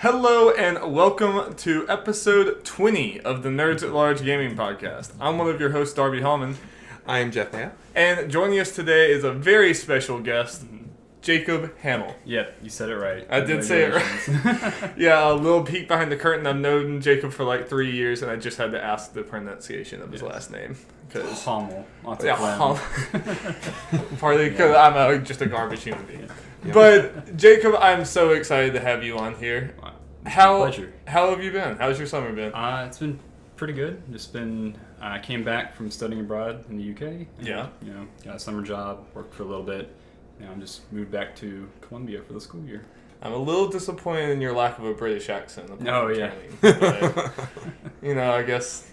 Hello and welcome to episode 20 of the Nerds at Large Gaming Podcast. I'm one of your hosts, Darby Hallman. I am Jeff Hamill. And joining us today is a very special guest, Jacob Hamill. Yep, you said it right. I did say it right. Yeah, a little peek behind the curtain. I've known Jacob for like 3 years, and I just had to ask the pronunciation of his last name. Hamill. Partly because I'm just a garbage human being. Yeah. But, Jacob, I'm so excited to have you on here. Pleasure. How have you been? How's your summer been? It's been pretty good. I came back from studying abroad in the UK. And, yeah. Got a summer job, worked for a little bit. I'm just moved back to Columbia for the school year. I'm a little disappointed in your lack of a British accent. Oh, yeah. But, I guess...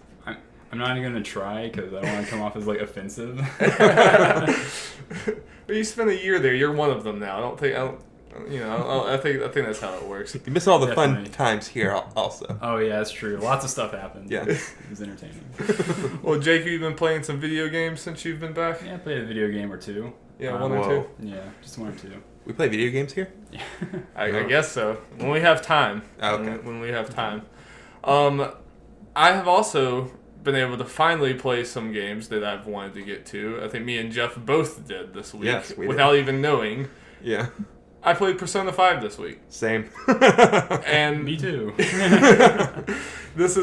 I'm not even going to try because I don't want to come off as, offensive. But you spent a year there. You're one of them now. I think that's how it works. You miss all the fun times here also. Oh, yeah, that's true. Lots of stuff happened. Yeah. It was entertaining. Well, Jake, you've been playing some video games since you've been back? Yeah, I played a video game or two. Yeah, one or two? Yeah, just one or two. We play video games here? Yeah. I guess so. When we have time. Okay. When we have time. I have also been able to finally play some games that I've wanted to get to. I think me and Jeff both did this week. Yes, we without did. Even knowing. Yeah. I played Persona 5 this week. Same. And me too.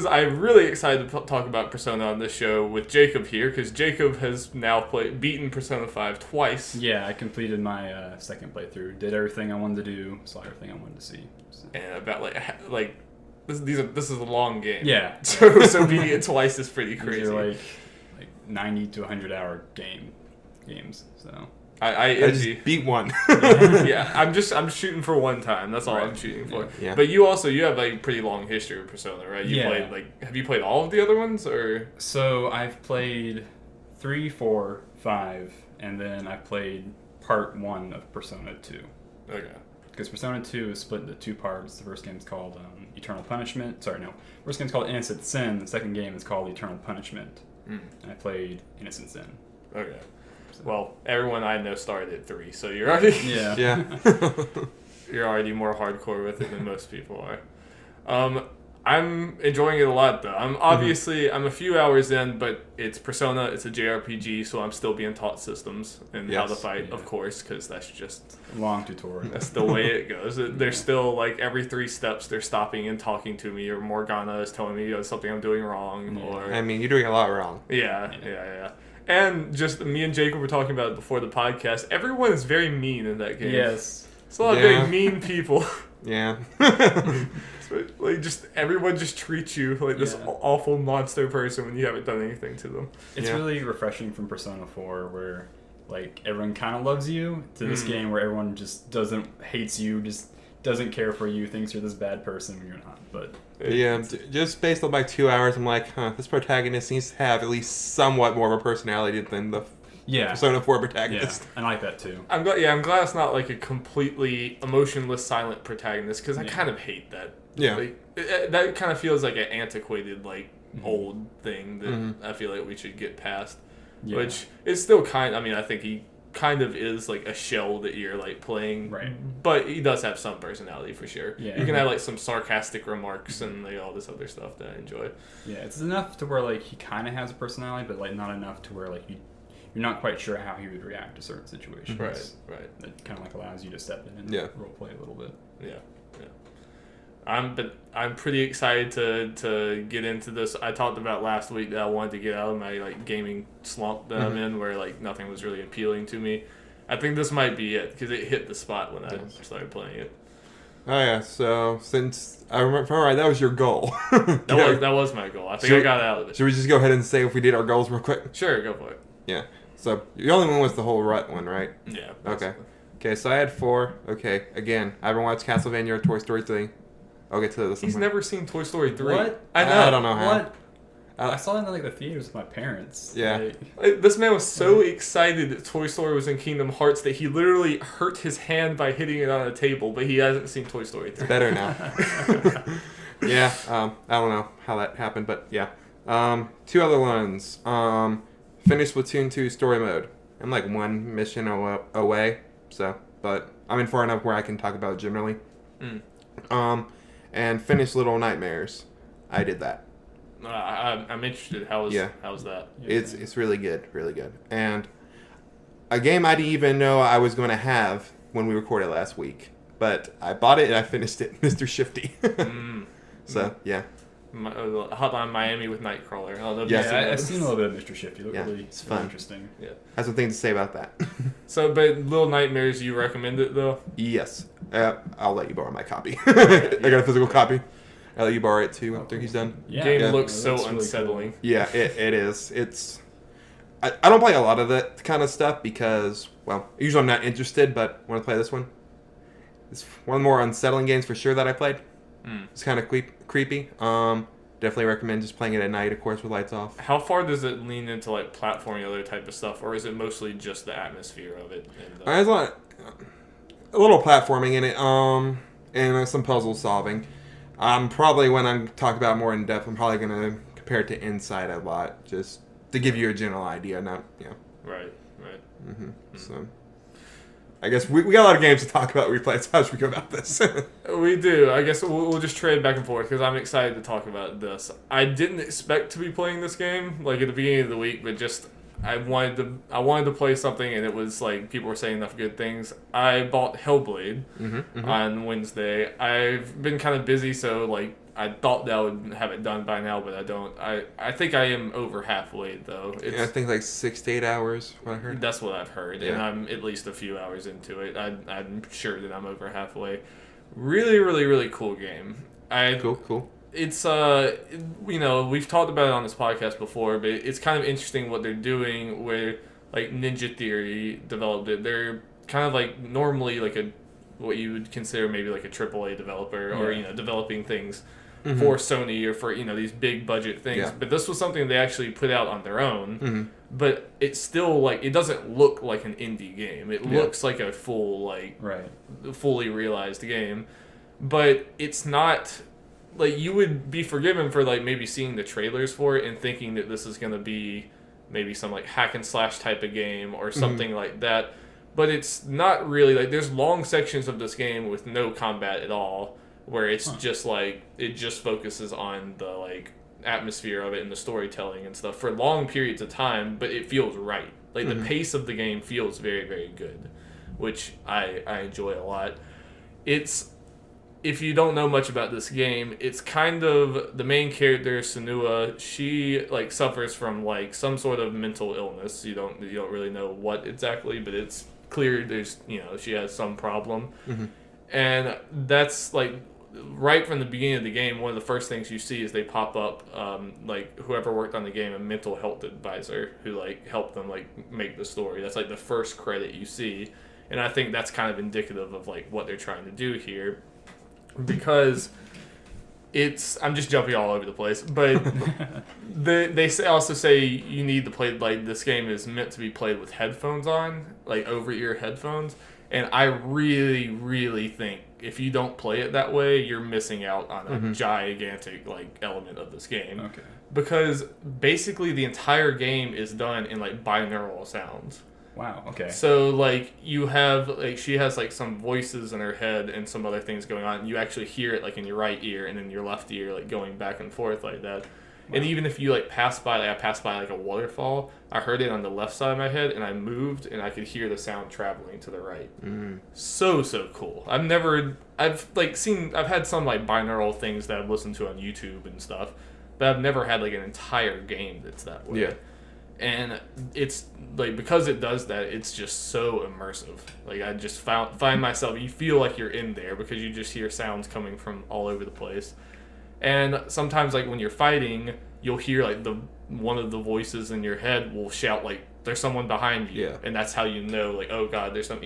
I'm really excited to talk about Persona on this show with Jacob here, because Jacob has now beaten Persona 5 twice. Yeah, I completed my second playthrough. Did everything I wanted to do, saw everything I wanted to see. So. And about this is a long game. Yeah. So beating it twice is pretty crazy. These are like 90 to 100 hour games. So I just beat one. Yeah, I'm shooting for one time. That's all right. I'm shooting for. Yeah. But you have a pretty long history with Persona, right? Have you played all of the other ones, or? So I've played 3, 4, 5, and then I played part 1 of Persona 2. Okay. Because Persona 2 is split into 2 parts. The first game is called Eternal Punishment. First game is called Innocent Sin. The second game is called Eternal Punishment. And I played Innocent Sin. Okay. So. Well, everyone I know started at 3, so you're already yeah. You're already more hardcore with it than most people are. I'm enjoying it a lot, though. I'm a few hours in, but it's Persona. It's a JRPG, so I'm still being taught systems and how to fight, of course, because that's just long tutorial. That's the way it goes. They're still every 3 steps, they're stopping and talking to me, or Morgana is telling me something I'm doing wrong, or you're doing a lot wrong. Yeah. And just me and Jacob were talking about it before the podcast. Everyone is very mean in that game. Yes. It's a lot of very mean people. Yeah. Everyone just treats you like this awful monster person when you haven't done anything to them. It's really refreshing from Persona 4 where everyone kind of loves you to this game where everyone just hates you, just doesn't care for you, thinks you're this bad person when you're not. But just based on 2 hours, I'm like, this protagonist needs to have at least somewhat more of a personality than the Persona 4 protagonist. Yeah, I like that too. I'm glad it's not a completely emotionless, silent protagonist, because I kind of hate that. Yeah. That kind of feels like an antiquated, old thing that I feel like we should get past. Yeah. Which is still I think he kind of is a shell that you're playing. Right. But he does have some personality for sure. Yeah. You can have some sarcastic remarks and all this other stuff that I enjoy. Yeah, it's enough to where he kind of has a personality, but not enough to where you're not quite sure how he would react to certain situations. Right. That kind of allows you to step in and role play a little bit. Yeah. I'm pretty excited to get into this. I talked about last week that I wanted to get out of my gaming slump that I'm in, where nothing was really appealing to me. I think this might be it, because it hit the spot when I started playing it. Oh yeah, so since I remember right, that was your goal. That was my goal. I think I got out of it. Should we just go ahead and say if we did our goals real quick? Sure, go for it. Yeah. So the only one was the whole rut one, right? Yeah. Okay, so I had 4. Okay, again, I haven't watched Castlevania or Toy Story 3. I'll get to this. He's never seen Toy Story 3. What? I know. I don't know how. What? I saw it in the theaters with my parents. Yeah. This man was so excited that Toy Story was in Kingdom Hearts that he literally hurt his hand by hitting it on a table, but he hasn't seen Toy Story 3. It's better now. Yeah, I don't know how that happened, but yeah. 2 other ones. Finished Splatoon 2 story mode. I'm 1 mission away, but I'm in far enough where I can talk about it generally. and finish Little Nightmares. I did that. I'm interested. How's that? It's really good, really good. And a game I didn't even know I was going to have when we recorded last week, but I bought it and I finished it, Mr. Shifty. So yeah. Hotline Miami with Nightcrawler. I've seen a little bit of Mr. Shifty. It's fun. Interesting. Yeah, has some things to say about that. So, but Little Nightmares, you recommend it though? Yes, I'll let you borrow my copy. I got a physical copy. I'll let you borrow it too after he's done. Game looks so unsettling. Cool. Yeah, it is. It's. I don't play a lot of that kind of stuff because, well, usually I'm not interested, but when I play this one, it's one of the more unsettling games for sure that I played. It's kind of creepy. Definitely recommend just playing it at night, of course, with lights off. How far does it lean into like platforming other type of stuff, or is it mostly just the atmosphere of it? There's a little platforming in it, and some puzzle solving. Probably when I'm talking about more in depth, I'm probably gonna compare it to Inside a lot, just to give you a general idea. Not, Right. So, I guess we got a lot of games to talk about. We played. So how should we go about this? We do. I guess we'll just trade back and forth because I'm excited to talk about this. I didn't expect to be playing this game like at the beginning of the week, but just I wanted to play something, and it was like people were saying enough good things. I bought Hellblade on Wednesday. I've been kind of busy, so like I thought that I would have it done by now, but I don't. I think I am over halfway though. I think like 6 to 8 hours. What I heard. That's what I've heard, and I'm at least a few hours into it. I'm sure that I'm over halfway. Really, really, really cool game. Cool. It's we've talked about it on this podcast before, but it's kind of interesting what they're doing where like Ninja Theory developed it. They're kind of like normally like what you would consider maybe like a AAA developer or developing things for Sony or for these big budget things. But this was something they actually put out on their own. But it's still like it doesn't look like an indie game. It looks like a full fully realized game, but it's not. Like, you would be forgiven for, like, maybe seeing the trailers for it and thinking that this is going to be maybe some, like, hack and slash type of game or something like that. But it's not really, like, there's long sections of this game with no combat at all where it's just, like, it just focuses on the, like, atmosphere of it and the storytelling and stuff for long periods of time, but it feels right. Like, the pace of the game feels very, very good, which I enjoy a lot. If you don't know much about this game, it's kind of the main character, Senua. She like suffers from like some sort of mental illness. You don't really know what exactly, but it's clear there's she has some problem, and that's like right from the beginning of the game. One of the first things you see is they pop up like whoever worked on the game, a mental health advisor who like helped them like make the story. That's like the first credit you see, and I think that's kind of indicative of like what they're trying to do here. Because I'm just jumping all over the place, but they also say you need to play, like, this game is meant to be played with headphones on, like over-ear headphones, and I really, really think if you don't play it that way, you're missing out on a gigantic, like, element of this game. Okay. Because basically the entire game is done in, like, binaural sounds. Wow, okay. So, like, you have, like, she has, like, some voices in her head and some other things going on. And you actually hear it, like, in your right ear and in your left ear, like, going back and forth like that. Wow. And even if you, like, pass by, like, I passed by, like, a waterfall, I heard it on the left side of my head, and I moved, and I could hear the sound traveling to the right. So cool. I've had some, like, binaural things that I've listened to on YouTube and stuff, but I've never had, like, an entire game that's that way. Yeah. And it's like because it does that, it's just so immersive. Like I just find myself, you feel like you're in there because you just hear sounds coming from all over the place. And sometimes like when you're fighting, you'll hear like one of the voices in your head will shout like there's someone behind you, and that's how you know like oh god there's some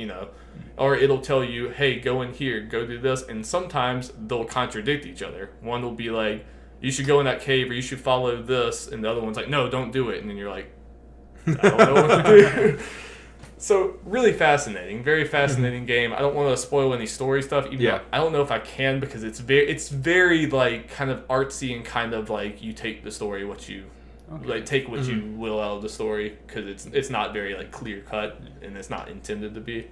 or it'll tell you hey go in here, go do this, and sometimes they'll contradict each other. One will be like you should go in that cave or you should follow this, and the other one's like no don't do it, and then you're like I don't know what to do. So really fascinating, very fascinating game. I don't want to spoil any story stuff. Even though I don't know if I can because it's very like kind of artsy and kind of like you take the story what you like take what you will out of the story because it's not very like clear cut and it's not intended to be.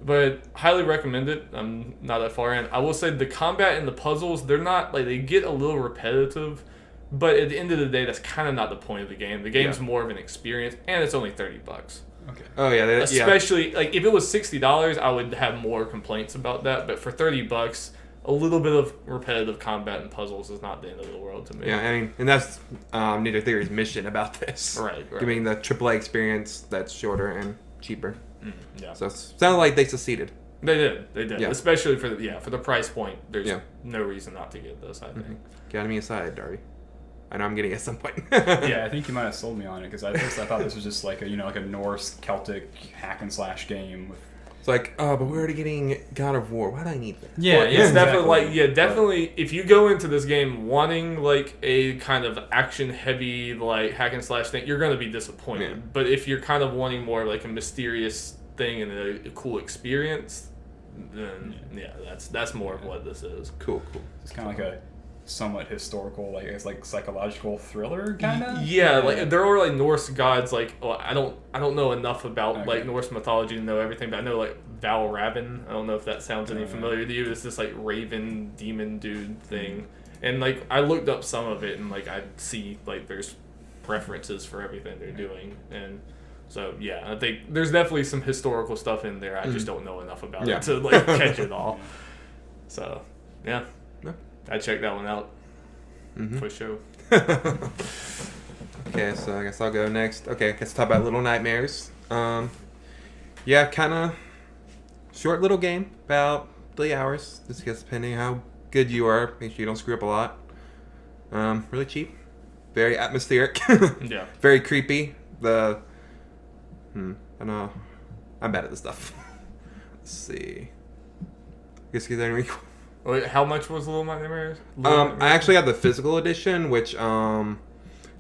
But highly recommend it. I'm not that far in. I will say the combat and the puzzles, they're not like they get a little repetitive, but at the end of the day, that's kind of not the point of the game. The game's more of an experience, and it's only $30. Okay. Oh yeah, Especially like if it was $60, I would have more complaints about that. But for $30, a little bit of repetitive combat and puzzles is not the end of the world to me. Yeah, I mean, and that's Ninja Theory's mission about this. Right. Giving the AAA experience that's shorter and cheaper. Yeah. So it sounded like they succeeded. They did. Yeah. Especially for the price point. There's Yeah. no reason not to get this, I think. Get me aside, Darby. I know I'm getting it at some point. Yeah, I think you might have sold me on it because at first I thought this was just like a like a Norse Celtic hack and slash game with. It's like, oh, but we're already getting God of War. Why do I need that? Yeah, Well, it's definitely if you go into this game wanting like a kind of action heavy like hack and slash thing, you're gonna be disappointed. Yeah. But if you're kind of wanting more like a mysterious thing and a cool experience, then that's more of what this is. Cool. It's kind of like a somewhat historical, like it's like psychological thriller kind of. Yeah, like there are like Norse gods. Like I don't know enough about like Norse mythology to know everything, but I know like Valravn. I don't know if that sounds any familiar to you. It's this like raven demon dude thing, and like I looked up some of it, and like I see like there's references for everything they're doing, and so yeah, I think there's definitely some historical stuff in there. I just don't know enough about it to like catch it all. So yeah. I checked that one out for sure. Okay, so I guess I'll go next. Okay, let's talk about Little Nightmares. Yeah, kind of short little game, about 3 hours. Just gets depending how good you are. Make sure you don't screw up a lot. Really cheap, very atmospheric. Yeah, very creepy. I know, I'm bad at this stuff. Let's see. Guess get any. Wait, how much was Little Nightmares? I actually had the physical edition, which came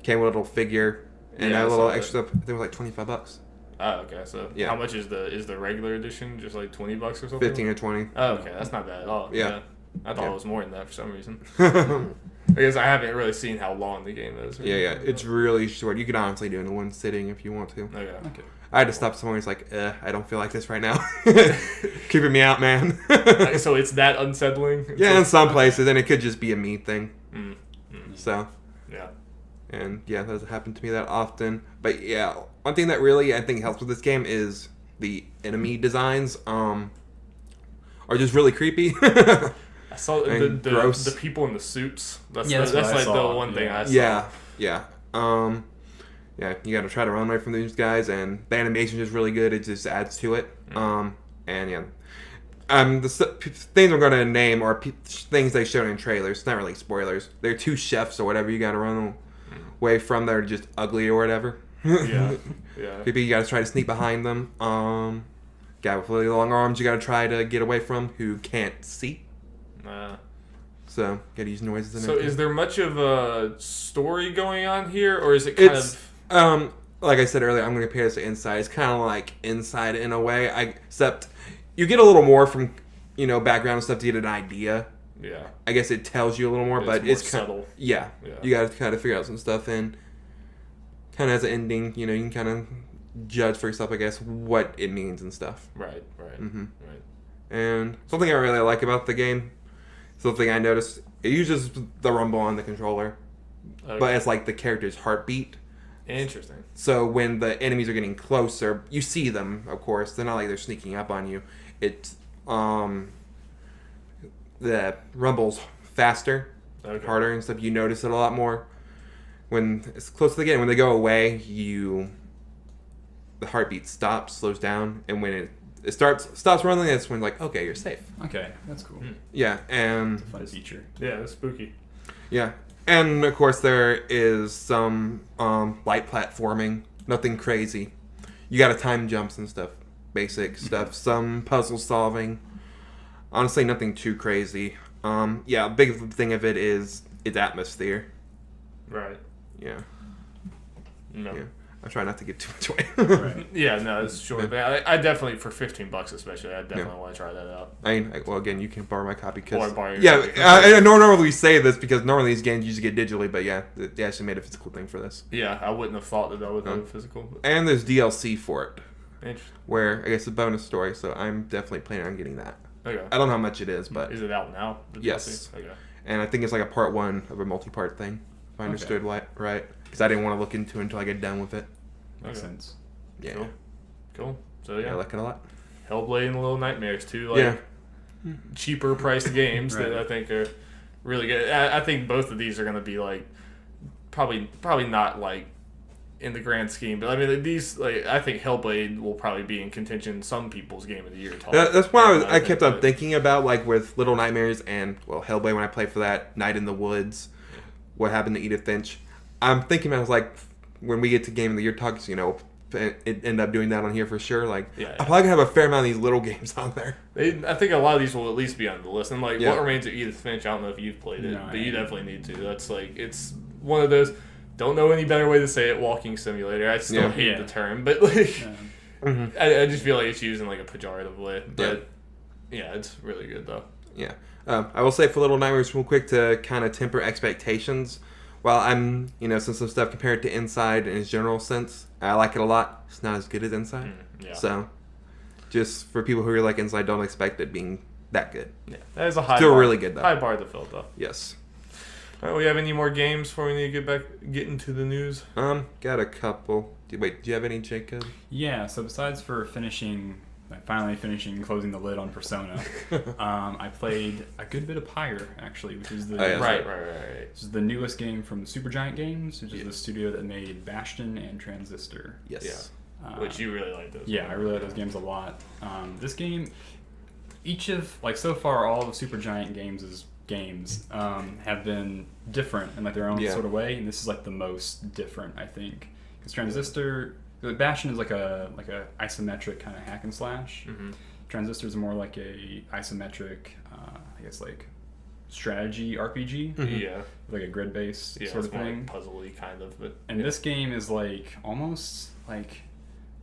with a little figure and a little extra. They were like $25. Oh, okay. So how much is the regular edition? Just like $20 or something? 15 or 20. Oh, okay. That's not bad at all. Yeah. I thought it was more than that for some reason. I guess I haven't really seen how long the game is. Yeah. It's really short. You could honestly do it in one sitting if you want to. Okay. I had to stop somewhere. It's like, I don't feel like this right now. Keeping me out, man. So it's that unsettling? Yeah, in some places, and it could just be a me thing. So. Yeah. And yeah, that doesn't happen to me that often. But yeah, one thing that really I think helps with this game is the enemy designs are just really creepy. I saw the people in the suits. That's like the one thing I saw. Yeah. Yeah, you gotta try to run away from these guys, and the animation is really good. It just adds to it. And yeah, the things I'm gonna name are things they showed in trailers. It's not really spoilers. They're two chefs or whatever you gotta run away from. They're just ugly or whatever. Yeah. Maybe you gotta try to sneak behind them. Guy with really long arms you gotta try to get away from who can't see. So gotta use noises. And everything. Is there much of a story going on here, or is it kind of? Like I said earlier, I'm gonna compare this to Inside. It's kind of like Inside in a way, except you get a little more from background and stuff to get an idea. Yeah. I guess it tells you a little more, but it's kind subtle. Yeah. You gotta kind of figure out some stuff, and kind of as an ending, you can kind of judge for yourself, I guess, what it means and stuff. Right. Right. And something I really like about the game. Something I noticed, it uses the rumble on the controller, but it's like the character's heartbeat. Interesting. So when the enemies are getting closer, you see them, of course. They're not like they're sneaking up on you. It's, the rumble's faster, harder and stuff. You notice it a lot more. When it's close to the game, when they go away, the heartbeat slows down, and when it stops running, that's when like, okay, you're safe. Okay, that's cool. Yeah, and It's a fun feature. Yeah, that's spooky. Yeah, and of course there is some light platforming, nothing crazy. You got to time jumps and stuff, basic stuff. Some puzzle solving. Honestly, nothing too crazy. Yeah, a big thing of it is its atmosphere. Right. Yeah. No. Yeah. I try not to get too much away. Right. Yeah, no, it's short. But I definitely, for $15 especially, I definitely want to try that out. I mean, well, again, you can borrow my copy because Or borrow your yeah, copy. I don't normally say this because normally these games you just get digitally, but yeah, they actually made a physical thing for this. Yeah, I wouldn't have thought that would have been physical. And there's DLC for it. Interesting. where I guess it's a bonus story. So I'm definitely planning on getting that. Okay. I don't know how much it is, but Is it out now? the Yes. DLC? Okay. and I think it's like a part 1 of a multi-part thing. If I understood right, because I didn't want to look into it until I get done with it. Makes Okay. sense. Yeah, Cool. So yeah, I yeah, like it a lot. Hellblade and Little Nightmares, two Yeah. cheaper priced games that Right. I think are really good. I think both of these are going to be like probably not like in the grand scheme, but I mean these I think Hellblade will probably be in contention some people's game of the year. That's why I think kept on that- thinking about like with Little Nightmares and Hellblade when I played for that Night in the Woods. What happened to Edith Finch? I'm thinking I was like when we get to game of the year talks, it end up doing that on here for sure. Like Yeah. I'm probably gonna have a fair amount of these little games on there. I think a lot of these will at least be on the list. And like Yeah. What Remains of Edith Finch, I don't know if you've played it, No, but I you haven't. definitely need to. That's it's one of those. Don't know any better way to say it. Walking simulator. I still Yeah. hate Yeah. the term, but like. Mm-hmm. I just feel like it's used in like a pejorative way, but yeah, it's really good though. Yeah. I will say for Little Nightmares real quick to kind of temper expectations. While I'm, since some stuff compared to Inside in its general sense, I like it a lot. It's not as good as Inside. Yeah. So, just for people who are like Inside, don't expect it being that good. Yeah, that is a high Still bar. really good, though. High bar to fill though. Yes. All right, we have any more games before we need to get into the news? Got a couple. Wait, do you have any, Jacob? Yeah, so besides for finally finishing closing the lid on Persona, I played a good bit of Pyre, actually, which is the Oh, yeah. Right. which is the newest game from Supergiant Games, which is the studio that made Bastion and Transistor. Yes. Which you really like those. Yeah, I really like those games a lot. This game, so far, all of Supergiant games have been different in like their own sort of way, and this is like the most different, I think. Because Transistor, Bastion is like a isometric kind of hack and slash. Mm-hmm. Transistor is more like a isometric, I guess like strategy RPG, Mhm. Yeah. like a grid based Yeah. sort It's of more thing. like puzzly kind of, but And this game is like almost like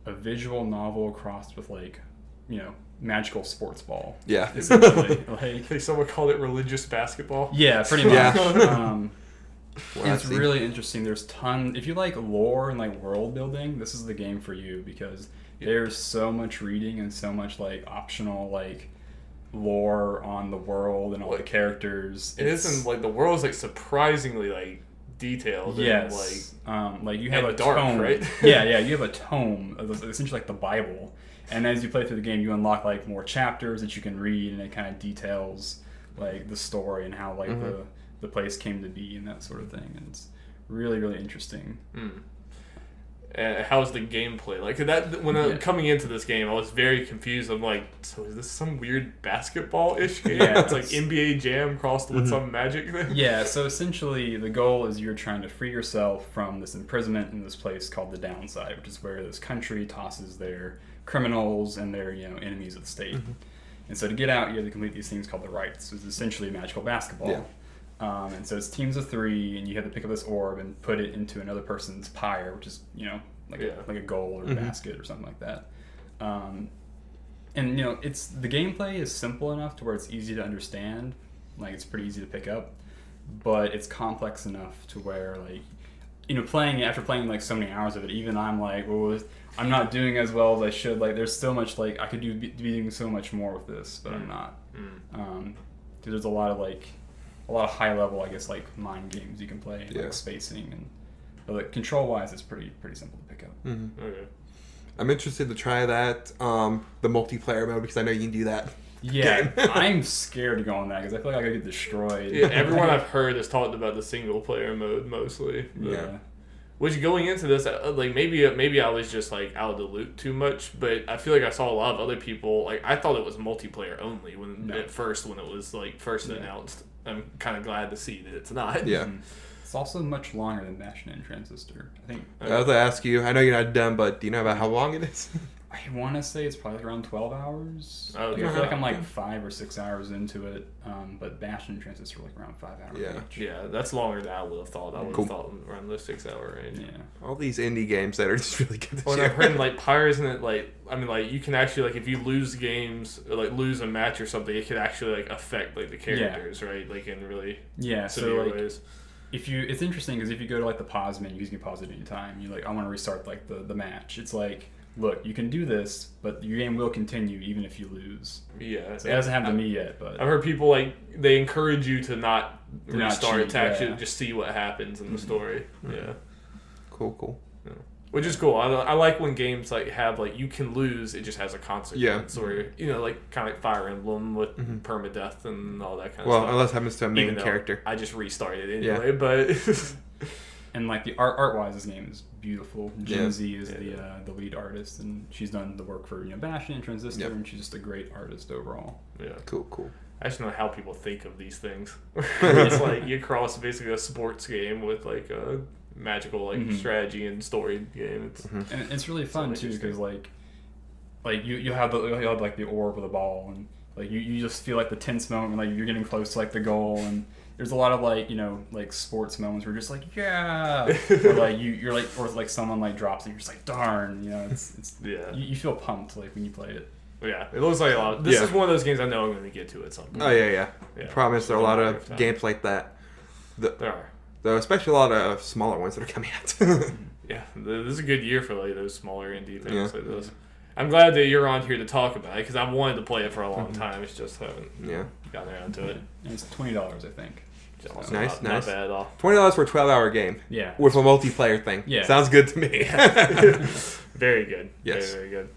a visual novel crossed with like, magical sports ball. Yeah. Essentially, like I think someone called it religious basketball. yeah, pretty much. Yeah. Well, It's I've seen- really interesting. There's if you like lore and like world building, this is the game for you because there's so much reading and so much like optional like lore on the world and all the characters. It isn't like the world is like surprisingly like detailed. Yes. Like you have and a dark, tome. right? yeah, you have a tome, essentially like the Bible. And as you play through the game, you unlock like more chapters that you can read, and it kind of details like the story and how like the place came to be and that sort of thing. And it's really, really interesting. How's the gameplay? Like that when coming into this game, I was very confused. I'm like, so is this some weird basketball-ish game? Yeah, It's like NBA Jam crossed with some magic thing. Yeah, so essentially the goal is you're trying to free yourself from this imprisonment in this place called the Downside, which is where this country tosses their criminals and their enemies of the state. And so to get out, you have to complete these things called the rites, which is essentially magical basketball. Yeah. And so it's teams of 3, and you have to pick up this orb and put it into another person's pyre, which is like a goal or a basket or something like that. And it's the gameplay is simple enough to where it's easy to understand, like it's pretty easy to pick up, but it's complex enough to where after playing like so many hours of it, even I'm like, well, I'm not doing as well as I should. Like there's so much like I could be doing so much more with this, but I'm not. Because there's a lot of high level, I guess, like mind games you can play, and, like spacing but like control wise, it's pretty simple to pick up. Okay. I'm interested to try that, the multiplayer mode, because I know you can do that. Yeah, game. I'm scared to go on that because I feel like I could get destroyed. Yeah, everyone I've heard has talked about the single player mode mostly. Yeah. Which going into this, like maybe I was just like out of the loop too much, but I feel like I saw a lot of other people. Like I thought it was multiplayer only when it was like first announced. I'm kind of glad to see that it's not. Yeah. It's also much longer than Bastion and Transistor. I think I was to ask you, I know you're not done, but do you know about how long it is? I want to say it's probably around 12 hours. Oh, okay. I feel like I'm like 5 or 6 hours into it, but Bastion and Transistor are like around 5 hours each. Yeah, that's longer than I would have thought. I would have thought around the 6 hour range. Yeah. All these indie games that are just really good this When year. I've heard like Pyre isn't it like you can actually like if you lose games or like lose a match or something, it could actually like affect like the characters, right? Like in really Yeah, so severe like ways. it's interesting because if you go to like the pause menu, you can pause it any time. You like I want to restart like the match. It's like look, you can do this, but your game will continue even if you lose. Yeah. So it hasn't happened to me yet, but I've heard people they encourage you to not restart it, cheat, to actually yeah. just see what happens in the story. Yeah. Cool. Yeah. Which is cool. I like when games have you can lose, it just has a consequence, or kind of like Fire Emblem with permadeath and all that kind of Well, stuff. unless it happens to a main Even though character. I just restarted anyway, but and the art wise, this game is beautiful. Gen Z is Yeah. the lead artist, and she's done the work for Bastion and Transistor, and she's just a great artist overall. yeah. Cool. I just don't know how people think of these things. It's you cross basically a sports game with a magical strategy and story game. And it's really fun too interesting. because you have the orb with the ball, and you just feel the tense moment when you're getting close to the goal, and there's a lot of sports moments where you're just yeah, or you're or someone drops and you're just darn, it's Yeah. you feel pumped when you play it. Yeah, it looks like a lot. This is one of those games I know I'm going to get to at some point. Oh yeah. Yeah. Promise there are a lot of Time. games like that. There are. Though especially a lot of smaller ones that are coming out. Yeah, this is a good year for those smaller indie things Yeah. like this. I'm glad that you're on here to talk about it because I've wanted to play it for a long time. It's just haven't gotten around to it. And it's $20, I think. It's also Nice. not bad at all. $20 for a 12-hour game. Yeah. With a multiplayer thing. Yeah. Sounds good to me. Very good. Yes. Very, very good.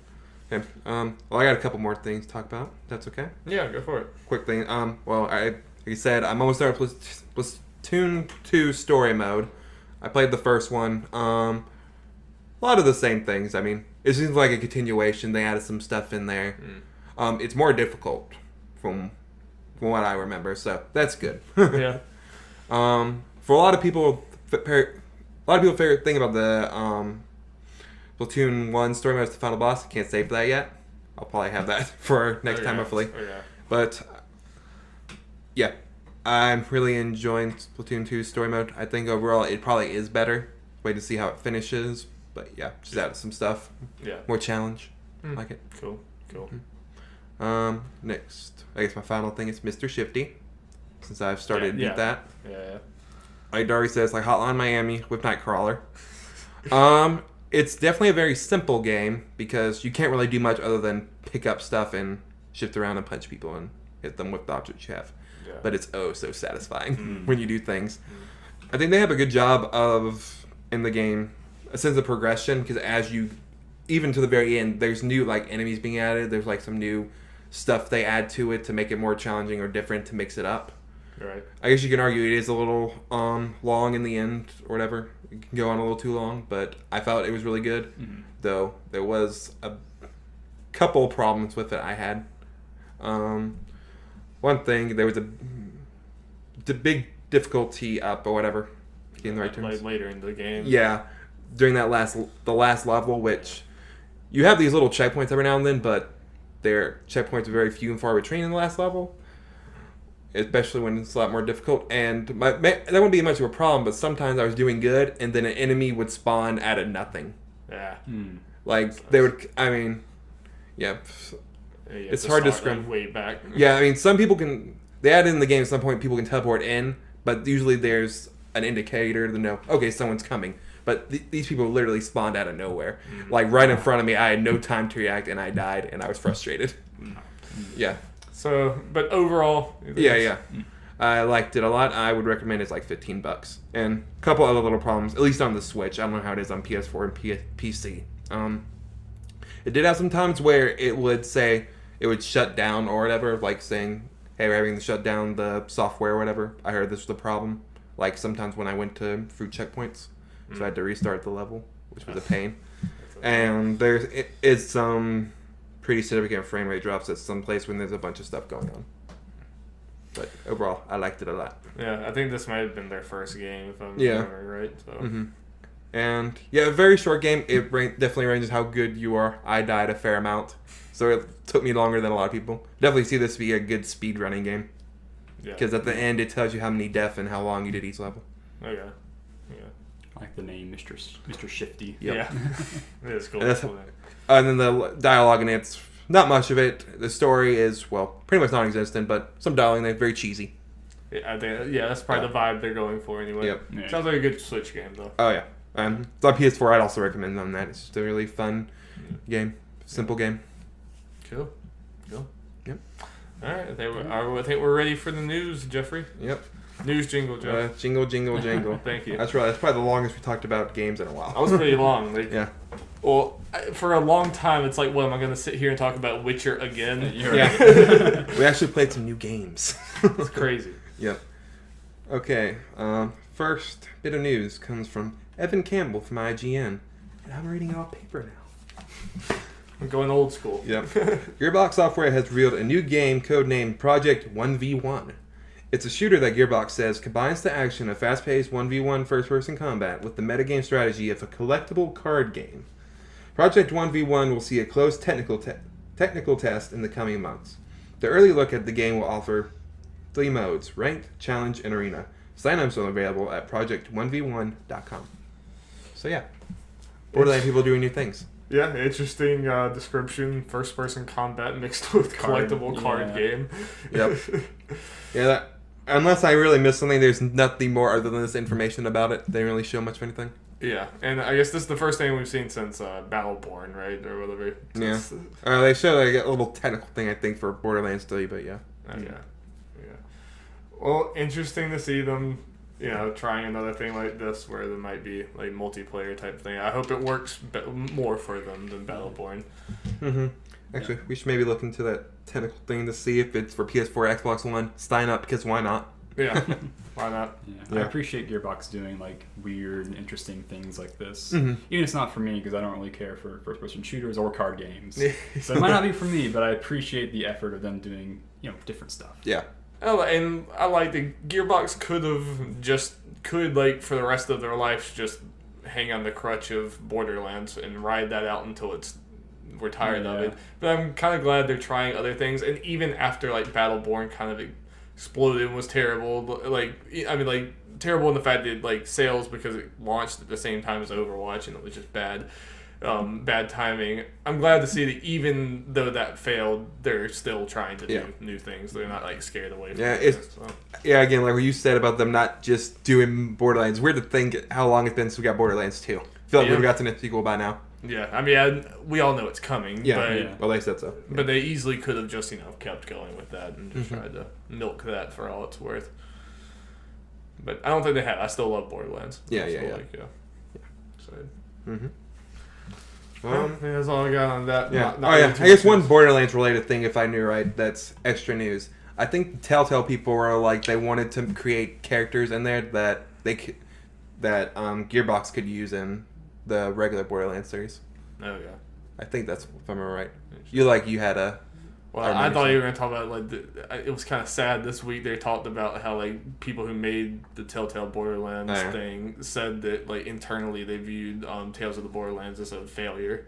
Okay. Well, I got a couple more things to talk about. That's okay. Yeah, go for it. Quick thing. Like you said, I'm almost there with Splatoon 2 story mode. I played the first one. A lot of the same things. I mean, it seems like a continuation. They added some stuff in there. It's more difficult from what I remember, so that's good. Yeah. For a lot of people, favorite thing about the Splatoon 1 story mode is the final boss. Can't save that yet. I'll probably have that for next time, hopefully. Oh, yeah. But yeah, I'm really enjoying Splatoon 2 story mode. I think overall it probably is better. Wait to see how it finishes. But yeah, just added some stuff. Yeah. More challenge. Like it. Cool. Next, I guess my final thing is Mr. Shifty. Since I've started to beat that. Yeah. Like Darby says, Hotline Miami with Nightcrawler. It's definitely a very simple game because you can't really do much other than pick up stuff and shift around and punch people and hit them with the objects you have. Yeah. But it's so satisfying when you do things. I think they have a good job of, in the game, a sense of progression because even to the very end, there's new enemies being added. There's some new stuff they add to it to make it more challenging or different to mix it up. Right. I guess you can argue it is a little long in the end or whatever. It can go on a little too long, but I felt it was really good. Though there was a couple problems with it I had. One thing, there was a big difficulty up or whatever. Getting the right terms. Later in the game. Yeah, during the last level, which you have these little checkpoints every now and then, but their checkpoints are very few and far between in the last level. Especially when it's a lot more difficult. And that wouldn't be much of a problem, but sometimes I was doing good, and then an enemy would spawn out of nothing. Yeah. They would, yeah. It's hard to describe. Way back. Yeah, some people can, they add in the game at some point, people can teleport in, but usually there's an indicator to know, okay, someone's coming. But these people literally spawned out of nowhere. Right in front of me, I had no time to react, and I died, and I was frustrated. Yeah. So, but overall... Yeah. I liked it a lot. I would recommend it's $15. And a couple other little problems, at least on the Switch. I don't know how it is on PS4 and PC. It did have some times where it would say, it would shut down or whatever, saying, hey, we're having to shut down the software or whatever. I heard this was the problem. Sometimes when I went to fruit checkpoints. So I had to restart the level, which was a pain. And it's some pretty significant frame rate drops at some place when there's a bunch of stuff going on. But overall, I liked it a lot. Yeah, I think this might have been their first game, if I'm remembering right. So. And yeah, a very short game. It definitely ranges how good you are. I died a fair amount, so it took me longer than a lot of people. Definitely see this to be a good speed running game. Yeah. Because at the end, it tells you how many deaths and how long you did each level. Okay. Yeah. I like the name, Mr. Shifty. Yep. Yeah. It is cool. And then the dialogue in it's not much of it. The story is, pretty much non-existent, but some dialogue in there, very cheesy. Yeah, I think that's probably the vibe they're going for anyway. Yep. Yeah. Sounds like a good Switch game though. Oh yeah. It's on PS4. I'd also recommend on that. It's just a really fun game. Simple game. Cool. Yep. All right. I think we're ready for the news, Jeffrey. Yep. News jingle, Jeff. Jingle, jingle, jingle. Thank you. That's right. That's probably the longest we talked about games in a while. That was pretty long. Yeah. Well, for a long time, it's like, what, am I going to sit here and talk about Witcher again? Yeah. We actually played some new games. It's crazy. Yep. Okay. First bit of news comes from Evan Campbell from IGN. And I'm reading it off paper now. I'm going old school. Yep. Gearbox Software has revealed a new game codenamed Project 1v1. It's a shooter that Gearbox says combines the action of fast-paced 1v1 first-person combat with the metagame strategy of a collectible card game. Project 1v1 will see a closed technical test in the coming months. The early look at the game will offer 3 modes: Ranked, Challenge, and Arena. Sign-ups are available at project1v1.com. So yeah, Borderlands people doing new things. Yeah, interesting description. First-person combat mixed with collectible card game. Yep. Yeah, unless I really missed something, there's nothing more other than this information about it. They didn't really show much of anything. Yeah, and I guess this is the first thing we've seen since Battleborn, right? Or whatever. Yeah. They showed like a little technical thing, I think, for Borderlands 3, but yeah. Yeah. Well, interesting to see them, trying another thing like this where there might be like multiplayer type thing. I hope it works more for them than Battleborn. Mm-hmm. Actually, we should maybe look into that technical thing to see if it's for PS4, Xbox One. Sign up, because why not? Yeah, why not? Yeah. I appreciate Gearbox doing like weird and interesting things like this. Mm-hmm. Even if it's not for me, because I don't really care for first-person shooters or card games. So it might not be for me, but I appreciate the effort of them doing different stuff. Yeah. Oh, and I like the Gearbox could like for the rest of their lives just hang on the crutch of Borderlands and ride that out until we're tired of it. But I'm kind of glad they're trying other things, and even after like Battleborn kind of exploded and was terrible, terrible in the fact that like sales, because it launched at the same time as Overwatch and it was just bad timing. I'm glad to see that even though that failed, they're still trying to do new things. They're not like scared away from it. Again, like what you said about them not just doing Borderlands. Weird to think how long it's been since we got Borderlands 2. I feel like we've got to the sequel by now. Yeah, I mean, we all know it's coming. Yeah, well, they said so. Yeah. But they easily could have just, kept going with that and just tried to milk that for all it's worth. But I don't think they have. I still love Borderlands. Yeah. Excited. Mm-hmm. That's all I got on that. Yeah. I guess one Borderlands-related thing, if I knew right, that's extra news. I think Telltale people were like, they wanted to create characters in there that Gearbox could use in the regular Borderlands series. Oh yeah. I think that's, if I'm right. You had a. Well, I thought you were going to talk about it was kind of sad this week. They talked about how like people who made the Telltale Borderlands thing said that like internally they viewed Tales of the Borderlands as a failure.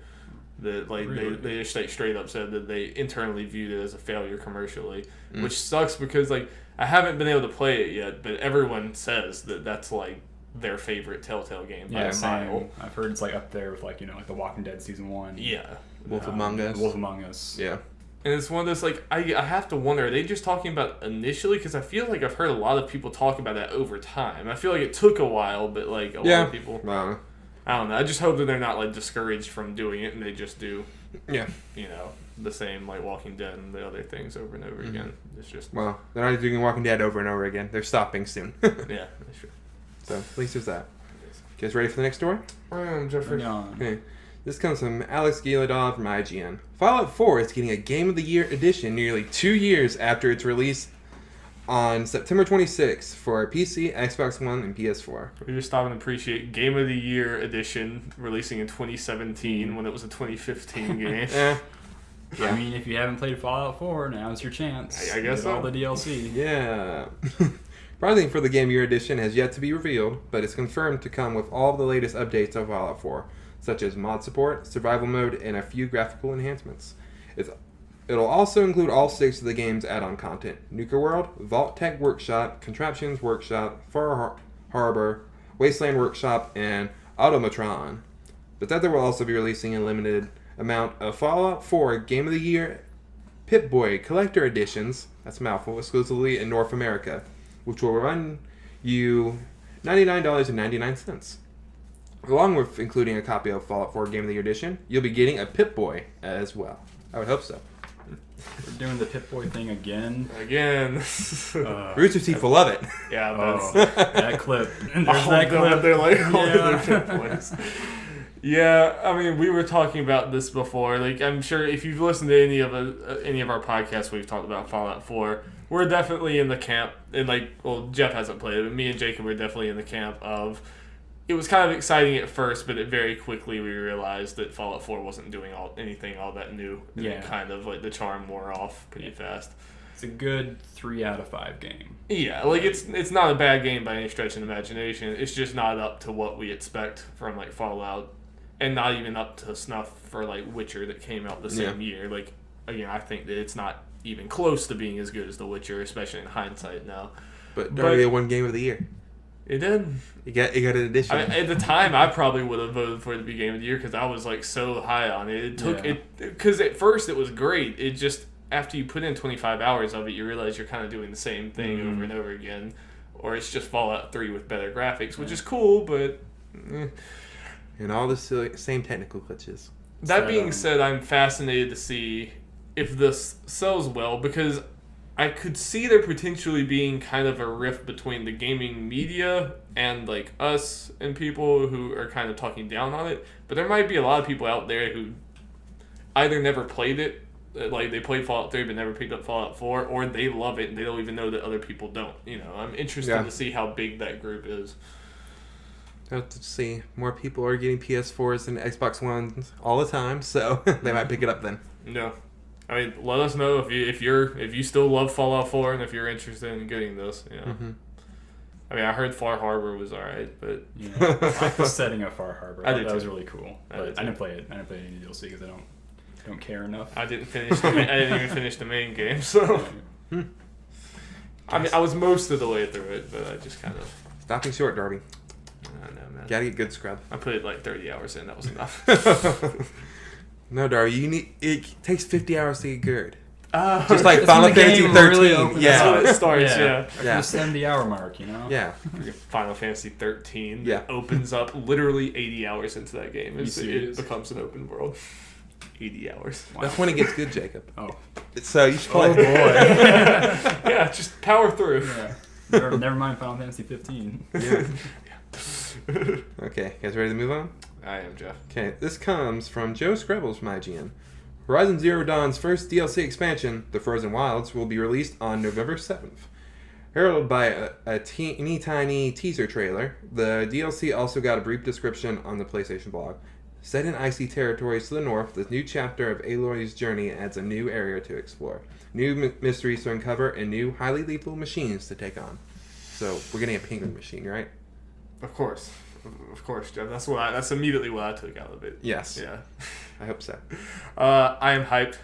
That like really? they just straight up said that they internally viewed it as a failure commercially, which sucks because like I haven't been able to play it yet, but everyone says that that's like their favorite Telltale game by a mile. I've heard it's like up there with like like The Walking Dead Season 1. Yeah. Wolf Among Us. Yeah. And it's one of those, like, I have to wonder, are they just talking about initially? Because I feel like I've heard a lot of people talk about that over time. I feel like it took a while, but, like, a lot of people... I don't know. I just hope that they're not, like, discouraged from doing it and they just do, the same, like, Walking Dead and the other things over and over again. It's just... Well, they're not doing Walking Dead over and over again. They're stopping soon. Yeah, that's true. So, at least there's that. You guys ready for the next story? Jeffrey. Okay. This comes from Alex Giladov from IGN. Fallout 4 is getting a Game of the Year edition nearly 2 years after its release on September 26th for PC, Xbox One, and PS4. We just stop and appreciate Game of the Year edition releasing in 2017 when it was a 2015 game. Yeah. I mean, if you haven't played Fallout 4, now's your chance. I guess so. All the DLC. Yeah. Pricing for the Game of the Year edition has yet to be revealed, but it's confirmed to come with all the latest updates of Fallout 4. Such as mod support, survival mode, and a few graphical enhancements. It'll also include all 6 of the game's add-on content: Nuka World, Vault Tech Workshop, Contraptions Workshop, Far Harbor, Wasteland Workshop, and Automatron. Bethesda will also be releasing a limited amount of Fallout 4 Game of the Year Pip-Boy Collector Editions, that's a mouthful, exclusively in North America, which will run you $99.99. Along with including a copy of Fallout 4 Game of the Year Edition, you'll be getting a Pip-Boy as well. I would hope so. We're doing the Pip-Boy thing again. Rooster Teeth will love it. Yeah, that clip. There's that clip. They're like, their Pip-Boys. Yeah, I mean, we were talking about this before. Like, I'm sure if you've listened to any of our podcasts, we've talked about Fallout 4. We're definitely in the camp, and Jeff hasn't played it, but me and Jacob were definitely in the camp of. It was kind of exciting at first, but very quickly we realized that Fallout 4 wasn't doing anything all that new. And it kind of the charm wore off pretty fast. It's a good 3 out of 5 game. Yeah, it's not a bad game by any stretch of the imagination. It's just not up to what we expect from Fallout, and not even up to snuff for Witcher that came out the same year. Again, I think that it's not even close to being as good as The Witcher, especially in hindsight now. But Darby won Game of the Year. It did. You got an edition. At the time, I probably would have voted for it to be Game of the Year because I was so high on it. It took because at first it was great. It just after you put in 25 hours of it, you realize you're kind of doing the same thing over and over again, or it's just Fallout 3 with better graphics, which is cool, but and all the same technical glitches. That being said, I'm fascinated to see if this sells well because I could see there potentially being kind of a rift between the gaming media and us and people who are kind of talking down on it. But there might be a lot of people out there who either never played it, they played Fallout 3 but never picked up Fallout 4, or they love it and they don't even know that other people don't. I'm interested to see how big that group is. Have to see. More people are getting PS4s and Xbox Ones all the time, so they might pick it up then. No. I mean, let us know if you still love Fallout 4 and if you're interested in getting this. Mm-hmm. I mean, I heard Far Harbor was alright, but I like the setting of Far Harbor. That was really cool. But I didn't play it. I didn't play any DLC because I don't care enough. I didn't even finish the main game, so I mean, I was most of the way through it, but I just kind of stopping short, Darby. I know, man. Gotta get good scrub. I put it 30 hours in. That was enough. No, Darby, it takes 50 hours to get good. Just like Final Fantasy 13. Really That's how it starts, the 70-hour mark, Yeah. Final Fantasy 13 that opens up literally 80 hours into that game. It becomes an open world. 80 hours. Wow. That's when it gets good, Jacob. Oh. So you should play. Oh, boy. Yeah, just power through. Yeah. Never mind Final Fantasy 15. Yeah. Okay, you guys ready to move on? I am, Jeff. Okay, this comes from Joe Screbbles from IGN. Horizon Zero Dawn's first DLC expansion, The Frozen Wilds, will be released on November 7th. Heralded by a teeny tiny teaser trailer, the DLC also got a brief description on the PlayStation blog. Set in icy territories to the north, this new chapter of Aloy's journey adds a new area to explore, new mysteries to uncover, and new highly lethal machines to take on. So, we're getting a penguin machine, right? Of course, Jeff. That's immediately what I took out of it. Yes. Yeah. I hope so. I am hyped.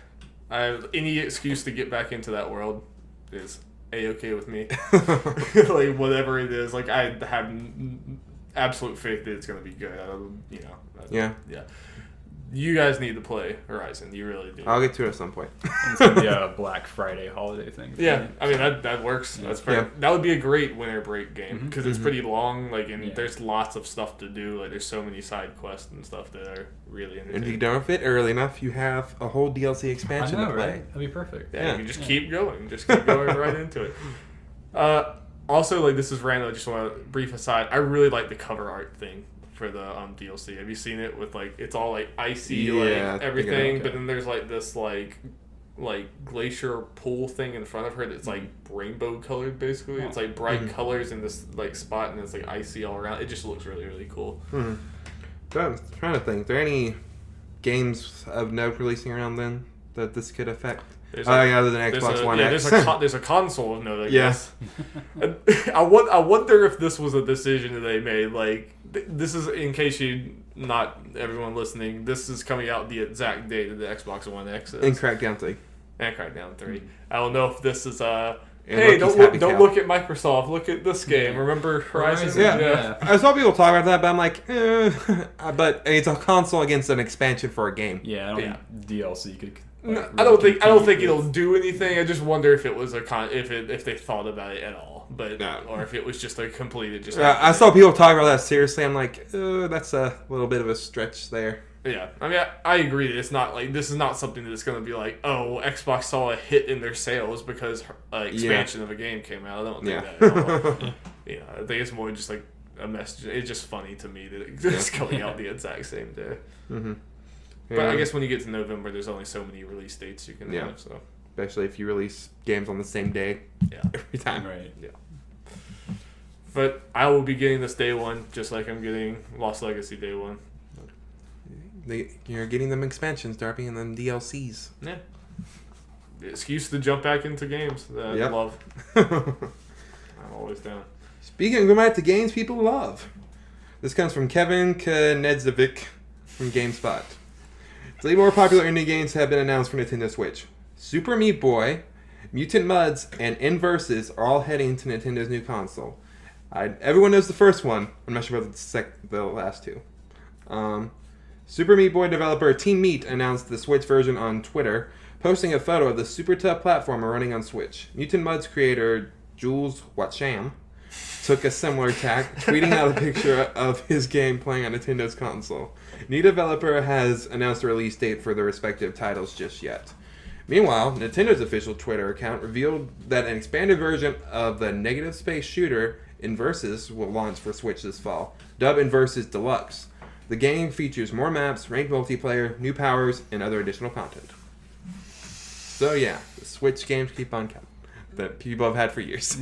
Any excuse to get back into that world is A-okay with me. Whatever it is, I have absolute faith that it's going to be good. Yeah. You guys need to play Horizon. You really do. I'll get to it at some point. It's going to be a Black Friday holiday thing. Yeah, I mean, that works. Yeah. That's perfect. Yeah. That would be a great winter break game because it's pretty long, there's lots of stuff to do. There's so many side quests and stuff that are really entertaining. And if you don't fit early enough, you have a whole DLC expansion to play. Right? That'd be perfect. Yeah, you can just keep going. Just keep going right into it. Also, this is random. I just want a brief aside. I really like the cover art thing for the DLC. Have you seen it with it's all icy everything, but then there's this glacier pool thing in front of her that's rainbow colored basically. It's bright colors in this spot and it's icy all around. It just looks really, really cool. I'm trying to think. Are there any games of note releasing around then that this could affect? Other than Xbox One X. There's a console of note, I guess. I wonder if this was a decision that they made. This is, in case not everyone listening, this is coming out the exact date of the Xbox One X is. And Crackdown 3. And Crackdown 3. I don't know if this is hey, don't look at Microsoft. Look at this game. Remember Horizon? Yeah. I saw people talk about that, but I'm like, but it's a console against an expansion for a game. Yeah, I don't think DLC could. I don't think it'll do anything. I just wonder if it was if they thought about it at all. but or if it was just like completed. Just I saw people talk about that seriously. I'm like, that's a little bit of a stretch there. Yeah, I mean, I agree. It's not like this is not something that's going to be like, oh, Xbox saw a hit in their sales because expansion of a game came out. I don't think that at all. I think it's more just like a message. It's just funny to me that it's coming out the exact same day. Mm-hmm. But I guess when you get to November, there's only so many release dates you can have. So especially if you release games on the same day. Every time. Right. Yeah. But I will be getting this day one, just like I'm getting Lost Legacy day one. You're getting them expansions, Darby, and then DLCs. Yeah. The excuse to jump back into games that I love. I'm always down. Speaking of going back to games people love. This comes from Kevin Knedzevic from GameSpot. 3 more popular indie games have been announced for Nintendo Switch. Super Meat Boy, Mutant Mudds, and Inversus are all heading to Nintendo's new console. Everyone knows the first one. I'm not sure about the last two. Super Meat Boy developer Team Meat announced the Switch version on Twitter, posting a photo of the super tough platformer running on Switch. Mutant Mudds creator Jules Watsham took a similar tack, tweeting out a picture of his game playing on Nintendo's console. Neither developer has announced a release date for their respective titles just yet. Meanwhile, Nintendo's official Twitter account revealed that an expanded version of the negative space shooter Inversus will launch for Switch this fall, dubbed Inversus Deluxe. The game features more maps, ranked multiplayer, new powers, and other additional content. So yeah, the Switch games keep on coming that people have had for years.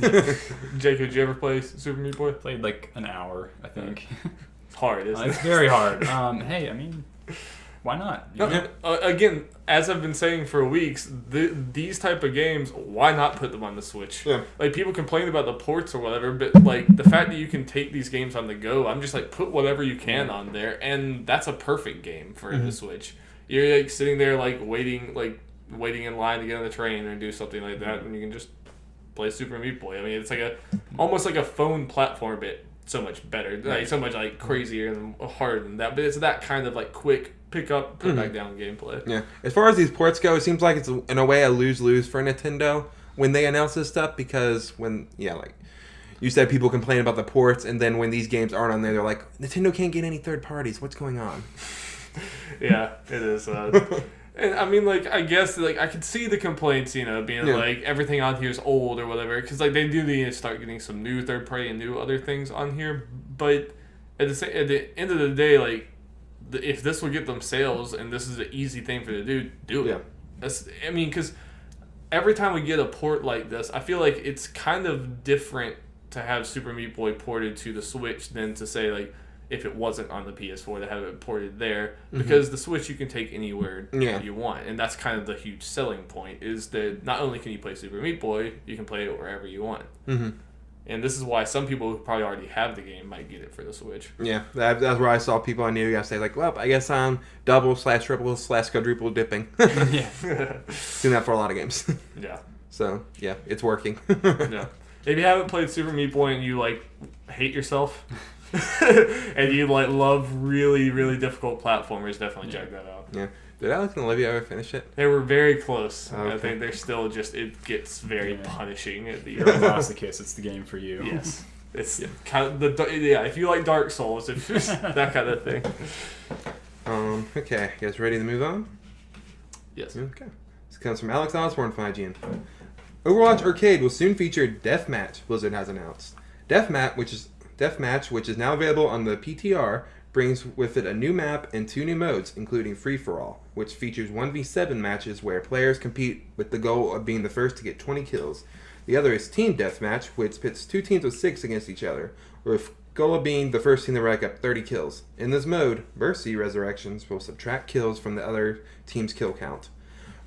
Jacob, did you ever play Super Meat Boy? Played like an hour, I think. It's hard, isn't it? It's very hard. Hey, I mean, why not? Again, as I've been saying for weeks, these type of games, why not put them on the Switch? Yeah. Like, people complain about the ports or whatever, but like the fact that you can take these games on the go, I'm just like, put whatever you can on there, and that's a perfect game for the Switch. You're like sitting there like waiting in line to get on the train or do something like that, and you can just play Super Meat Boy. I mean, it's like almost like a phone platform, but so much better, like so much like crazier and harder than that. But it's that kind of like quick pick up, put back down gameplay. Yeah. As far as these ports go, it seems like it's in a way a lose-lose for Nintendo when they announce this stuff, because like you said, people complain about the ports, and then when these games aren't on there, they're like, Nintendo can't get any third parties. What's going on? Yeah, it is. And I mean, like, I guess, like, I could see the complaints, being like, everything on here is old or whatever, because, like, they do need to start getting some new third party and new other things on here, but at the end of the day, like, if this will get them sales and this is an easy thing for them to do it. Yeah. Because every time we get a port like this, I feel like it's kind of different to have Super Meat Boy ported to the Switch than to say, like, if it wasn't on the PS4 to have it ported there, because the Switch you can take anywhere you want, and that's kind of the huge selling point, is that not only can you play Super Meat Boy, you can play it wherever you want. And this is why some people who probably already have the game might get it for the Switch. Yeah, that's where I saw people on New Year's say, like, well, I guess I'm double/triple/quadruple dipping. Yeah. Doing that for a lot of games. Yeah. So, yeah, it's working. Yeah. If you haven't played Super Meat Boy and you, like, hate yourself... and you like love really, really difficult platformers, definitely check that out. Yeah. Did Alex and Olivia ever finish it? They were very close. Okay. I think they're still just, it gets very punishing at the end. If that's the case, it's the game for you. Yes. It's kind of if you like Dark Souls, it's just that kind of thing. Okay, you guys ready to move on? Yes. Okay. This comes from Alex Osborne from IGN. Overwatch Arcade will soon feature Deathmatch, Blizzard has announced. Deathmatch, which is now available on the PTR, brings with it a new map and 2 new modes, including Free-for-All, which features 1v7 matches where players compete with the goal of being the first to get 20 kills. The other is Team Deathmatch, which pits 2 teams of 6 against each other, with the goal of being the first team to rack up 30 kills. In this mode, Mercy Resurrections will subtract kills from the other team's kill count.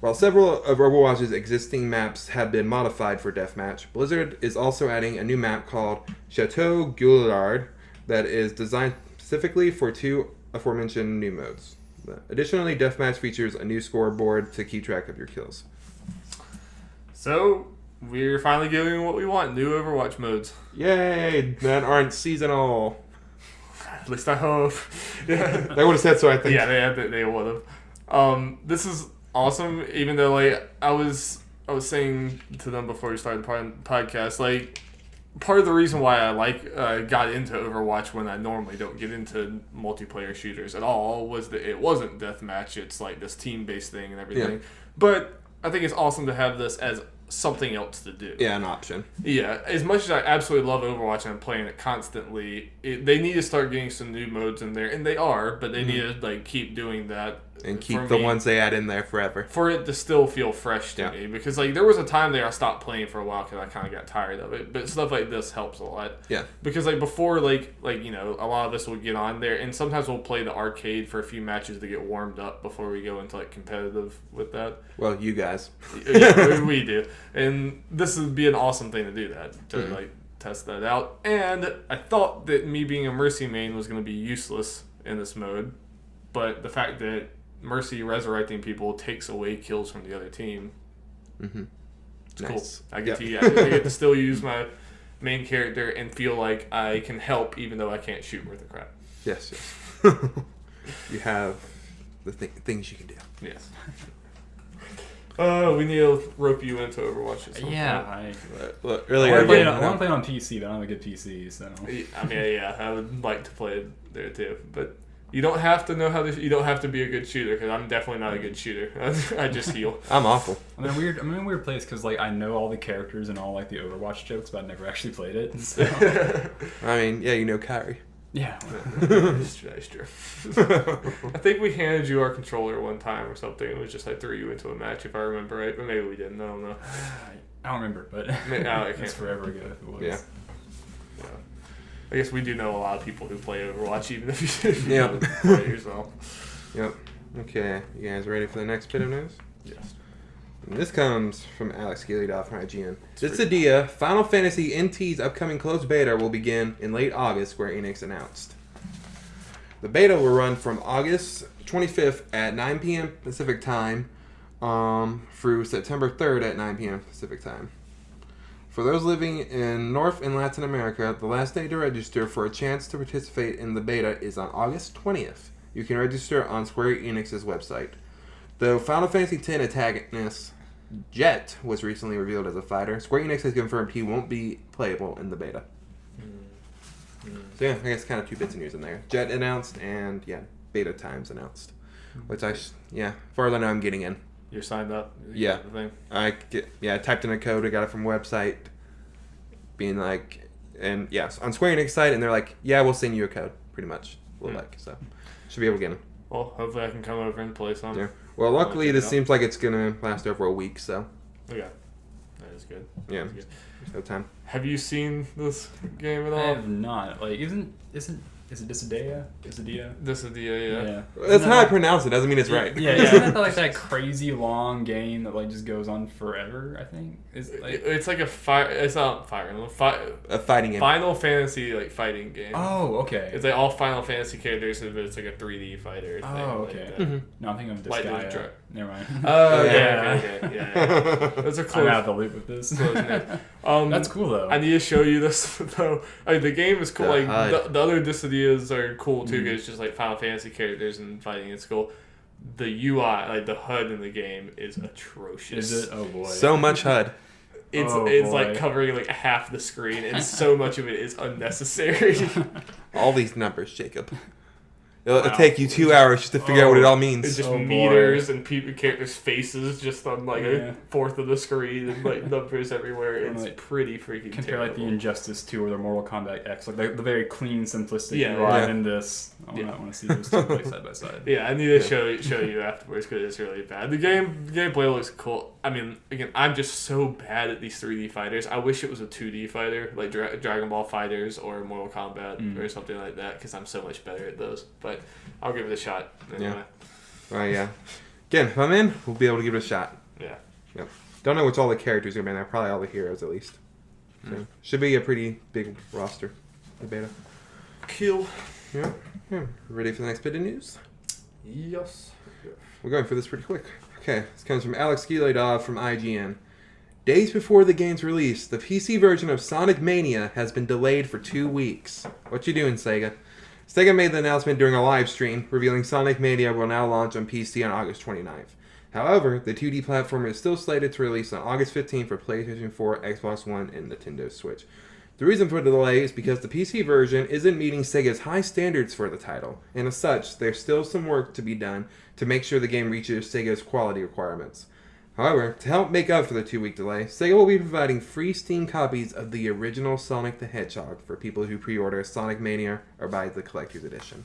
While several of Overwatch's existing maps have been modified for Deathmatch, Blizzard is also adding a new map called Chateau Guillard that is designed specifically for 2 aforementioned new modes. Additionally, Deathmatch features a new scoreboard to keep track of your kills. So, we're finally getting what we want, new Overwatch modes. Yay! That aren't seasonal. At least I hope. Yeah. They would have said so, I think. Yeah, they would have. This is awesome, even though, like, I was saying to them before we started the podcast, like, part of the reason why I got into Overwatch when I normally don't get into multiplayer shooters at all was that it wasn't deathmatch. It's like this team-based thing and everything. Yeah. But I think it's awesome to have this as something else to do. Yeah, an option. Yeah, as much as I absolutely love Overwatch and I'm playing it constantly, they need to start getting some new modes in there, and they are, but they need to like keep doing that And keep the ones they add in there forever. for it to still feel fresh to me. Because like there was a time there I stopped playing for a while because I kind of got tired of it. But stuff like this helps a lot. Yeah. Because like before, like you know, a lot of us will get on there, and sometimes we'll play the arcade for a few matches to get warmed up before we go into like competitive with that. Well, you guys. Yeah, we do, and this would be an awesome thing to do that to like test that out. And I thought that me being a Mercy main was going to be useless in this mode, but the fact that Mercy resurrecting people takes away kills from the other team. Mm-hmm. It's Nice. cool. I get to still use my main character and feel like I can help even though I can't shoot worth a crap. Yes. You have the things you can do. Yes. We need to rope you into Overwatch at some Yeah, point. Look, really, I want to everybody- play it on PC, but I don't have a good PC, so. I mean, yeah, I would like to play it there too, but you don't have to know how to. You don't have to be a good shooter because I'm definitely not a good shooter. I just heal. I'm awful. I'm in a weird place because like I know all the characters and all like the Overwatch jokes, but I've never actually played it. So. I mean, yeah, you know Kyrie. Yeah. That's true. I think we handed you our controller one time or something. It was just I threw you into a match if I remember right, but maybe we didn't. I don't know. I don't remember, but it's forever ago if it was. Yeah. I guess we do know a lot of people who play Overwatch, even if you Yeah. don't play it yourself. Yep. Okay, you guys ready for the next bit of news? Yes. And this comes from Alex Gillidoff from IGN. This idea, Final Fantasy NT's upcoming closed beta will begin in late August, Square Enix announced. The beta will run from August 25th at 9 p.m. Pacific Time through September 3rd at 9 p.m. Pacific Time. For those living in North and Latin America, the last day to register for a chance to participate in the beta is on August 20th. You can register on Square Enix's website. Though Final Fantasy X antagonist Jet was recently revealed as a fighter, Square Enix has confirmed he won't be playable in the beta. So yeah, I guess kind of two bits of news in there. Jet announced and beta times announced. Which as far as I know, I'm getting in. You're signed up? Yeah. Thing? I typed in a code, I got it from a website, being like, and yes, on Square Enix site, and they're like, yeah, we'll send you a code, pretty much. So should be able to get them. Well, hopefully I can come over and play some. Yeah. Well, luckily this seems like it's gonna last over a week, so. Okay. That is good. Yeah. That is good. No time. Have you seen this game at all? I have not. Like, isn't is it Dissidia? Yeah. Yeah. That's how I pronounce it. Doesn't mean it's right. Yeah. Isn't that like that crazy long game that like just goes on forever? I think It's like a It's not Fire Emblem. A fighting game. Final Fantasy like fighting game. Oh, okay. It's like all Final Fantasy characters, but it's like a 3D fighter thing. Oh, okay. Like that. Mm-hmm. No, I'm thinking of Like Disgaea. the Never mind. Oh, Yeah. yeah. Those are I'm close. out of the loop with this. That's cool though. I need to show you this though. Like, the game is cool. The Like HUD. the other Dissidias are cool too. 'Cause it's just like Final Fantasy characters and fighting. It's cool. The UI, like the HUD in the game, is atrocious. Is it? Oh boy. So much HUD. It's Oh, like boy. covering like half the screen, and so much of it is unnecessary. All these numbers, Jacob. It'll Wow. take you 2 hours just to figure out what it all means. It's just Oh, boy. meters and characters' faces just on like Yeah. a fourth of the screen and like numbers everywhere. It's Like, pretty freaking Compare like the terrible. Injustice 2 or the Mortal Kombat X, like the very clean, simplistic Yeah, UI yeah. in this. I Yeah. want to see those two play side by side. Yeah, I need to show you afterwards because it's really bad. The gameplay looks cool. I mean, again, I'm just so bad at these 3D fighters. I wish it was a 2D fighter, like Dragon Ball Fighters or Mortal Kombat or something like that, because I'm so much better at those. But I'll give it a shot. Anyway. Well, yeah. Again, if I'm in, we'll be able to give it a shot. Yeah. Yep. Don't know which all the characters are going to be in there. Probably all the heroes, at least. So, should be a pretty big roster, the beta. Kill. Yeah. Ready for the next bit of news? Yes. We're going for this pretty quick. Okay, this comes from Alex Gillidoff from IGN. Days before the game's release, the PC version of Sonic Mania has been delayed for 2 weeks. What you doing, Sega? Sega made the announcement during a live stream, revealing Sonic Mania will now launch on PC on August 29th. However, the 2D platformer is still slated to release on August 15th for PlayStation 4, Xbox One, and Nintendo Switch. The reason for the delay is because the PC version isn't meeting Sega's high standards for the title, and as such, there's still some work to be done to make sure the game reaches Sega's quality requirements. However, to help make up for the 2-week delay, Sega will be providing free Steam copies of the original Sonic the Hedgehog for people who pre-order Sonic Mania or buy the Collector's Edition.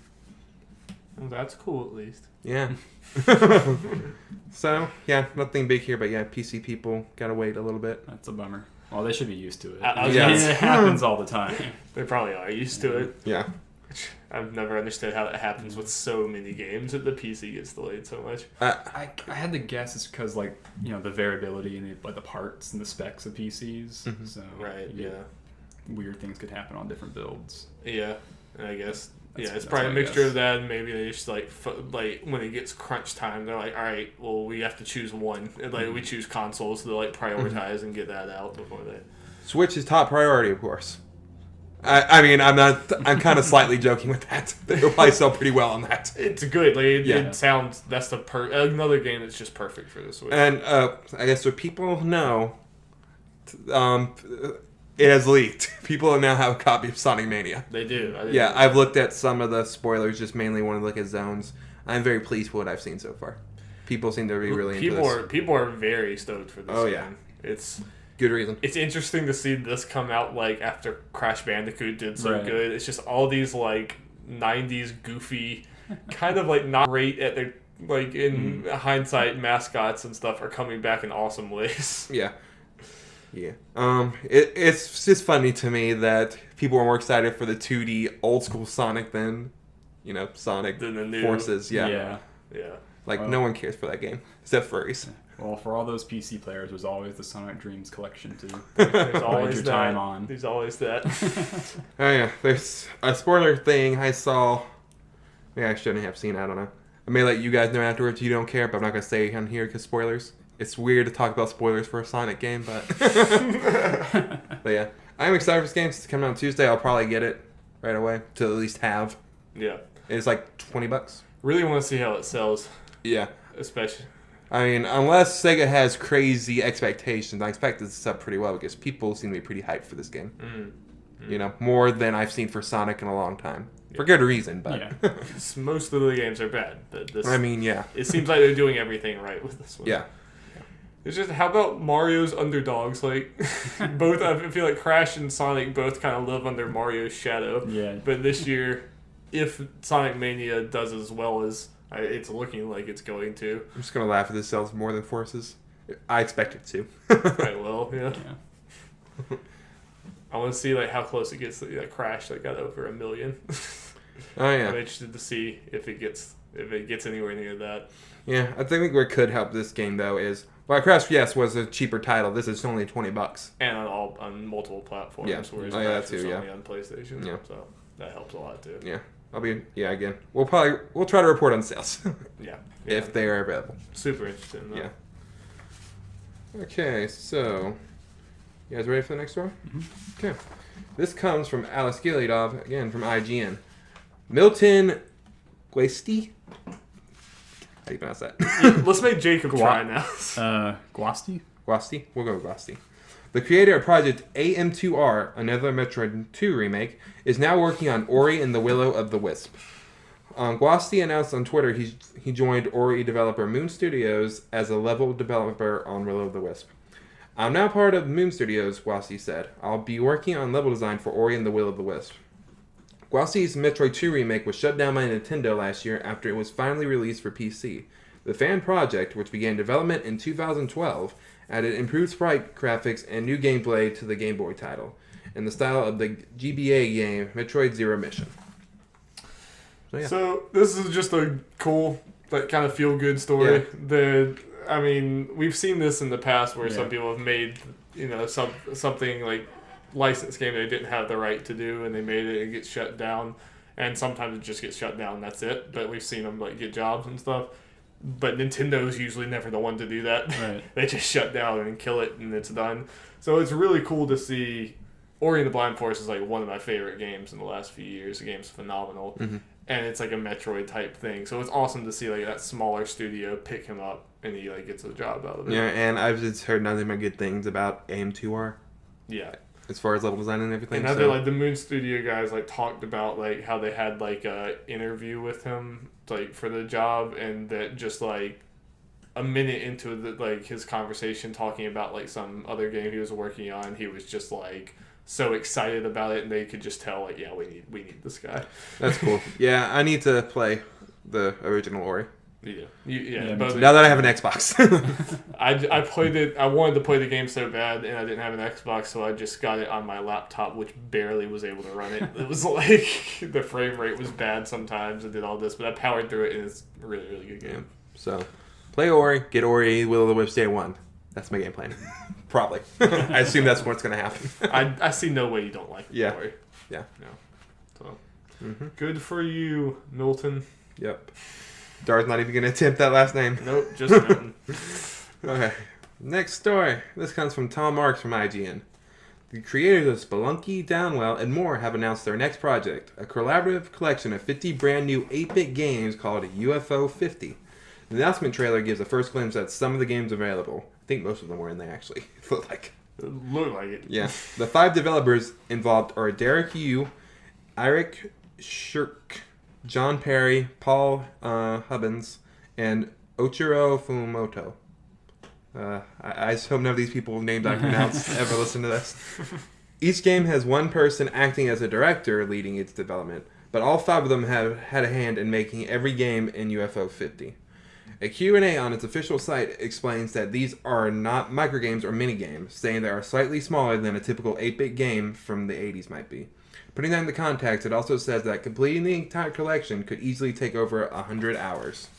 Well, that's cool, at least. Yeah. So, yeah, nothing big here, but yeah, PC people gotta wait a little bit. That's a bummer. Well, they should be used to it. Yeah. It happens all the time. They probably are used to it. Yeah. I've never understood how that happens with so many games that the PC gets delayed so much. I had to guess it's because, like, you know, the variability in the parts and the specs of PCs. Mm-hmm. So Right, yeah. weird things could happen on different builds. Yeah, and I guess... That's it's probably a what I mixture guess. of that, and maybe they just like when it gets crunch time, they're like, all right, well, we have to choose one, and like we choose consoles to like prioritize and get that out before they. Switch is top priority, of course. I mean, I'm kind of slightly joking with that. They'll probably sell pretty well on that. It's good. Like Yeah. it sounds. That's another game that's just perfect for the Switch. And I guess so people know, it has leaked. People now have a copy of Sonic Mania. They do. Yeah, I've looked at some of the spoilers, just mainly want to look at zones. I'm very pleased with what I've seen so far. People seem to be really into this. People are very stoked for this. Oh, game. yeah. It's Good reason. It's interesting to see this come out like after Crash Bandicoot did so Right. good. It's just all these like 90s goofy, kind of like not great at their like in hindsight mascots and stuff are coming back in awesome ways. Yeah. Yeah. It's just funny to me that people are more excited for the 2D old school Sonic than, Sonic Than the new. Forces. Yeah. Yeah. Like, Well- no one cares for that game. Except furries. Well, for all those PC players, there's always the Sonic Dreams collection too. There's always your that. time on. There's always that. Oh, yeah. There's a spoiler thing I saw. Maybe I shouldn't have seen. I don't know. I may let you guys know afterwards. You don't care, but I'm not going to say it on here because spoilers. It's weird to talk about spoilers for a Sonic game, but... But yeah. I'm excited for this game. It's coming out on Tuesday. I'll probably get it right away to at least have. Yeah. It's like $20. Really want to see how it sells, Yeah. especially. I mean, unless Sega has crazy expectations, I expect this to sell pretty well because people seem to be pretty hyped for this game. More than I've seen for Sonic in a long time. For good reason, but... Yeah. Most of the games are bad. But this, I mean, yeah. it seems like they're doing everything right with this one. Yeah. It's just, how about Mario's underdogs? Like, both, I feel like Crash and Sonic both kind of live under Mario's shadow. Yeah. But this year, if Sonic Mania does as well as it's looking like it's going to, I'm just going to laugh if this sells more than Forces. I expect it to. I will, yeah. Yeah. I want to see like how close it gets to that Crash that got over 1 million. Oh, I'm yeah. interested to see if it gets anywhere near that. Yeah, I think what could help this game, though, is... Well, Crash, yes, was a cheaper title. This is only $20. And on multiple platforms, Yeah. whereas Oh, yeah, Crash that was too, only on PlayStation. Yeah. So that helps a lot too. Yeah. Again. We'll try to report on sales. Yeah. If they are available. Super interesting though. Yeah. Okay, so... You guys ready for the next story? Mm-hmm. Okay. This comes from Alice Gilidov, again, from IGN. Milton Guesti? How do you pronounce that? Let's make Jacob try now. Guasti? Guasti? We'll go with Guasti. The creator of Project AM2R, another Metroid 2 remake, is now working on Ori and the Will of the Wisp. Guasti announced on Twitter he joined Ori developer Moon Studios as a level developer on Will of the Wisp. I'm now part of Moon Studios, Guasti said. I'll be working on level design for Ori and the Will of the Wisp. Guasti's Metroid 2 remake was shut down by Nintendo last year after it was finally released for PC. The fan project, which began development in 2012, added improved sprite graphics and new gameplay to the Game Boy title, in the style of the GBA game Metroid Zero Mission. So, yeah. So this is just a cool, like, kind of feel-good story. We've seen this in the past where some people have made, something like licensed game they didn't have the right to do, and they made it and get shut down. And sometimes it just gets shut down. That's it. But we've seen them like get jobs and stuff. But Nintendo's usually never the one to do that. Right. They just shut down and kill it, and it's done. So it's really cool to see. Ori and the Blind Forest is like one of my favorite games in the last few years. The game's phenomenal. Mm-hmm. And it's like a Metroid type thing. So it's awesome to see like that smaller studio pick him up and he like gets a job out of it. Yeah, and I've just heard nothing but good things about AM2R. Yeah. as far as level design and everything. And I think like the Moon Studio guys like talked about like how they had like a interview with him like for the job, and that just like a minute into like his conversation talking about like some other game he was working on, he was just like so excited about it, and they could just tell like, yeah, we need this guy. That's cool. Yeah, I need to play the original Ori. Yeah. Now that I have an Xbox. I played it. I wanted to play the game so bad, and I didn't have an Xbox, so I just got it on my laptop, which barely was able to run it. It was like the frame rate was bad sometimes. I did all this, but I powered through it, and it's a really, really good game. So, play Ori, get Ori, Will of the Wisps Day 1. That's my game plan. Probably. I assume that's what's going to happen. I see no way you don't like Ori. Yeah. No. So, good for you, Milton. Yep. Dar's not even going to attempt that last name. Nope, just Milton. Okay. Next story. This comes from Tom Marks from IGN. The creators of Spelunky, Downwell, and more have announced their next project, a collaborative collection of 50 brand new 8-bit games called UFO 50. The announcement trailer gives a first glimpse at some of the games available. I think most of them were in there, actually. It looked like. It looked like it. Yeah. The 5 developers involved are Derek Yu, Eric Shirk, John Perry, Paul Hubbins, and Ochiro Fumoto. I just hope none of these people's names I pronounce ever listen to this. Each game has one person acting as a director leading its development, but all 5 of them have had a hand in making every game in UFO 50. A Q&A on its official site explains that these are not microgames or minigames, saying they are slightly smaller than a typical 8-bit game from the 80s might be. Putting that into context, it also says that completing the entire collection could easily take over 100 hours.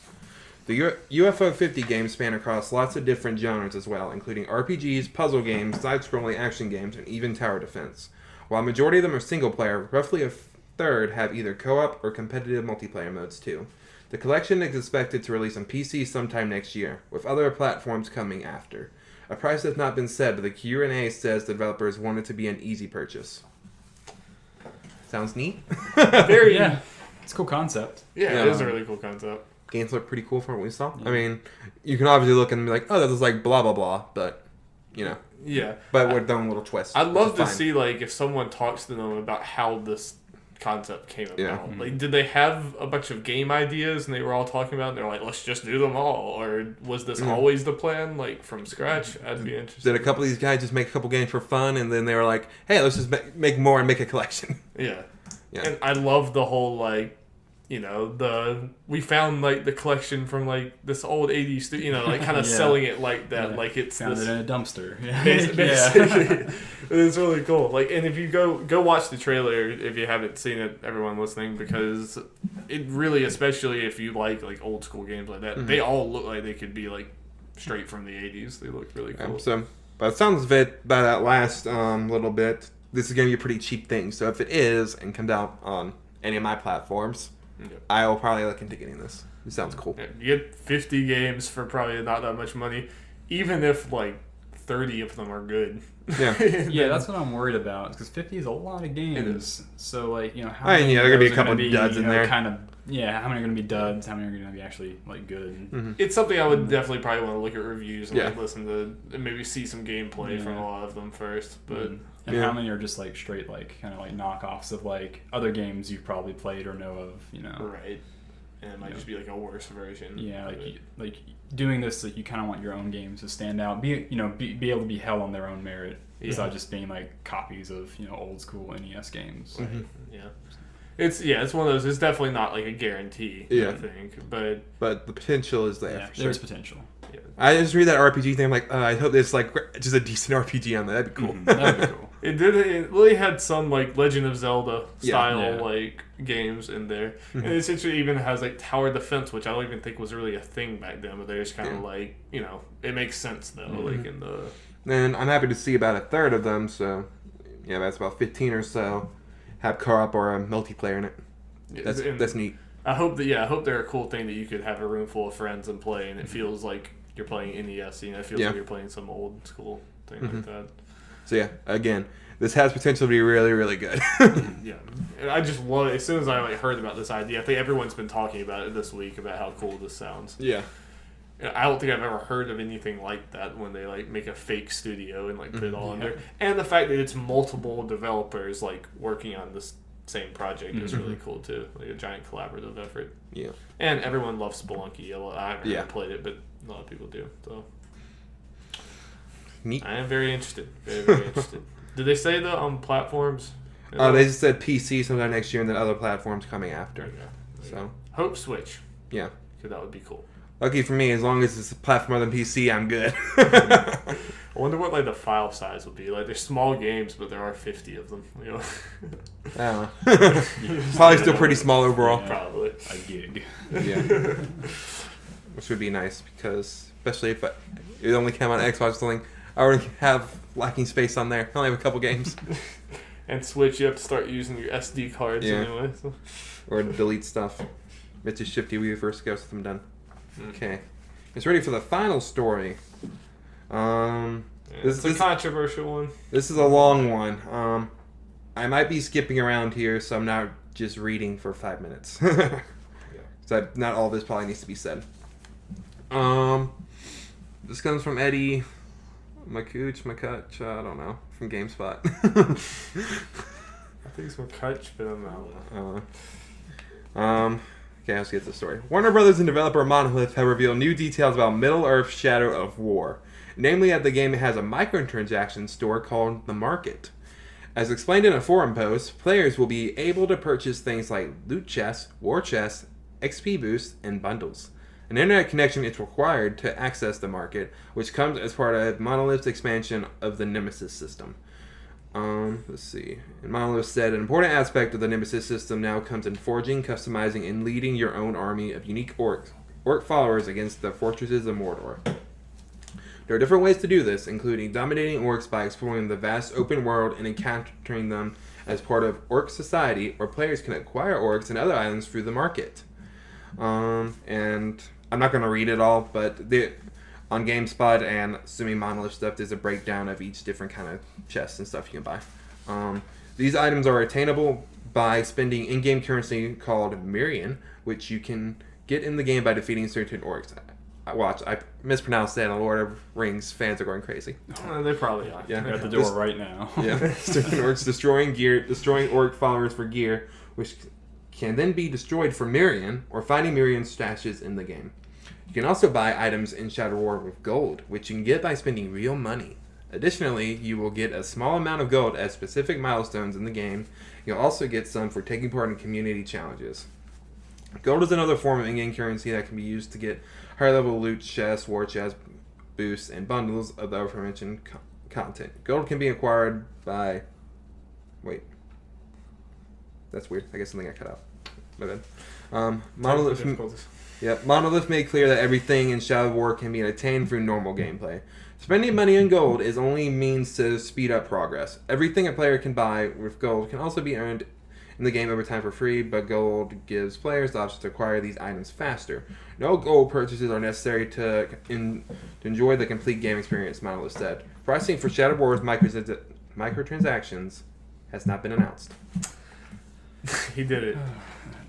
The UFO 50 games span across lots of different genres as well, including RPGs, puzzle games, side-scrolling action games, and even tower defense. While a majority of them are single-player, roughly a third have either co-op or competitive multiplayer modes too. The collection is expected to release on PC sometime next year, with other platforms coming after. A price has not been said, but the Q&A says the developers want it to be an easy purchase. Sounds neat. Very. Yeah. It's a cool concept. Yeah, it is a really cool concept. Games look pretty cool from what we saw. I mean, you can obviously look and be like, oh, that was like blah, blah, blah, but, you know. Yeah. But with their own little twist. I'd love to see, like, if someone talks to them about how this concept came about. Yeah. Like, did they have a bunch of game ideas and they were all talking about it and they're like, let's just do them all? Or was this always the plan, like, from scratch? I'd be interested. Did a couple of these guys just make a couple games for fun and then they were like, hey, let's just make more and make a collection? Yeah. Yeah. And I love the whole, like, you know, we found, like, the collection from, like, this old 80s, you know, like, kind of selling it like that. Like, it's found this, it in a dumpster. Yeah. Basically. It's really cool. Like, and if you go watch the trailer, if you haven't seen it, everyone listening, because it really, especially if you like old school games like that, they all look like they could be, like, straight from the 80s. They look really cool. So, but it sounds by that last little bit, this is going to be a pretty cheap thing. So if it is and comes out on any of my platforms, I will probably look into getting this. It sounds cool. Yeah, you get 50 games for probably not that much money, even if like 30 of them are good. Yeah. Yeah, that's what I'm worried about, because 50 is a lot of games. So, like, you know, how many there are going to be a couple of duds in there. Kind of, how many are going to be duds? How many are going to be actually, like, good? It's something I would definitely probably want to look at reviews and like, listen to, and maybe see some gameplay from a lot of them first. But and how many are just, like, straight, like, kind of like knockoffs of, like, other games you've probably played or know of, you know? Right. And it might just be like a worse version. Yeah, like doing this, like, you kind of want your own games to stand out, be able to be held on their own merit, besides just being like copies of old school NES games. Right. Yeah. It's one of those. It's definitely not like a guarantee. I think, but the potential is there. For there's sure. potential. Yeah. I just read that RPG thing. I'm like, I hope there's like just a decent RPG on there. That'd be cool. That'd be cool. It really had some like Legend of Zelda style like games in there, and it essentially even has like tower defense, which I don't even think was really a thing back then. But they're just kind of like it makes sense though, like in the. And I'm happy to see about a third of them. So that's about 15 or so have co-op or a multiplayer in it. That's neat. I hope they're a cool thing that you could have a room full of friends and play, and it feels like you're playing NES. It feels like you're playing some old school thing like that. So again, this has potential to be really, really good. Yeah, and I just love it. As soon as I heard about this idea, I think everyone's been talking about it this week about how cool this sounds. Yeah, I don't think I've ever heard of anything like that when they like make a fake studio and like put it all under. And the fact that it's multiple developers like working on this same project is really cool too. Like a giant collaborative effort. Yeah. And everyone loves Spelunky. I haven't really played it, but a lot of people do. So neat. I am very interested. Very, very interested. Did they say the platforms? They just said PC sometime next year and then other platforms coming after. Okay. So hope Switch. Yeah. Because that would be cool. Lucky for me, as long as it's a platform other than PC, I'm good. I wonder what like the file size would be. Like they're small games, but there are 50 of them. You know. I don't know. Probably still pretty small overall. Yeah. Probably A gig. Yeah. Which would be nice because, especially if it only came on Xbox or something, I already have lacking space on there. I only have a couple games. And Switch, you have to start using your SD cards anyway. So. Or delete stuff. It's a shifty when you first go, so I'm done. Okay. It's ready for the final story. It's a controversial one. This is a long one. I might be skipping around here, so I'm not just reading for 5 minutes. So not all this probably needs to be said. This comes from Eddie Makuch, I don't know, from GameSpot. I think it's McCutch, but I'm not. Okay, let's get to the story. Warner Brothers and developer Monolith have revealed new details about Middle-earth: Shadow of War. Namely, that the game has a microtransaction store called The Market. As explained in a forum post, players will be able to purchase things like loot chests, war chests, XP boosts, and bundles. An internet connection is required to access the market, which comes as part of Monolith's expansion of the Nemesis system. Let's see. And Monolith said, an important aspect of the Nemesis system now comes in forging, customizing, and leading your own army of unique orc followers against the fortresses of Mordor. There are different ways to do this, including dominating orcs by exploring the vast open world and encountering them as part of orc society, or players can acquire orcs and other items through the market. And I'm not going to read it all, but on GameSpot and assuming Monolith stuff, there's a breakdown of each different kind of chests and stuff you can buy. These items are attainable by spending in-game currency called Mirian, which you can get in the game by defeating certain orcs. I mispronounced that, and Lord of Rings fans are going crazy. They probably are. Yeah, They're at the door right now. Yeah, certain orcs destroying orc followers for gear, which can then be destroyed for Mirian, or finding Mirian stashes in the game. You can also buy items in Shadow War with gold, which you can get by spending real money. Additionally, you will get a small amount of gold at specific milestones in the game. You'll also get some for taking part in community challenges. Gold is another form of in-game currency that can be used to get higher-level loot chests, war chests, boosts, and bundles of the aforementioned content. Gold can be acquired by... Wait. That's weird. I guess something I cut out. My bad. Monolith made clear that everything in Shadow War can be attained through normal gameplay. Spending money on gold is only means to speed up progress. Everything a player can buy with gold can also be earned in the game over time for free, but gold gives players the option to acquire these items faster. No gold purchases are necessary to enjoy the complete game experience, Monolith said. Pricing for Shadow War's microtransactions has not been announced. He did it. I'm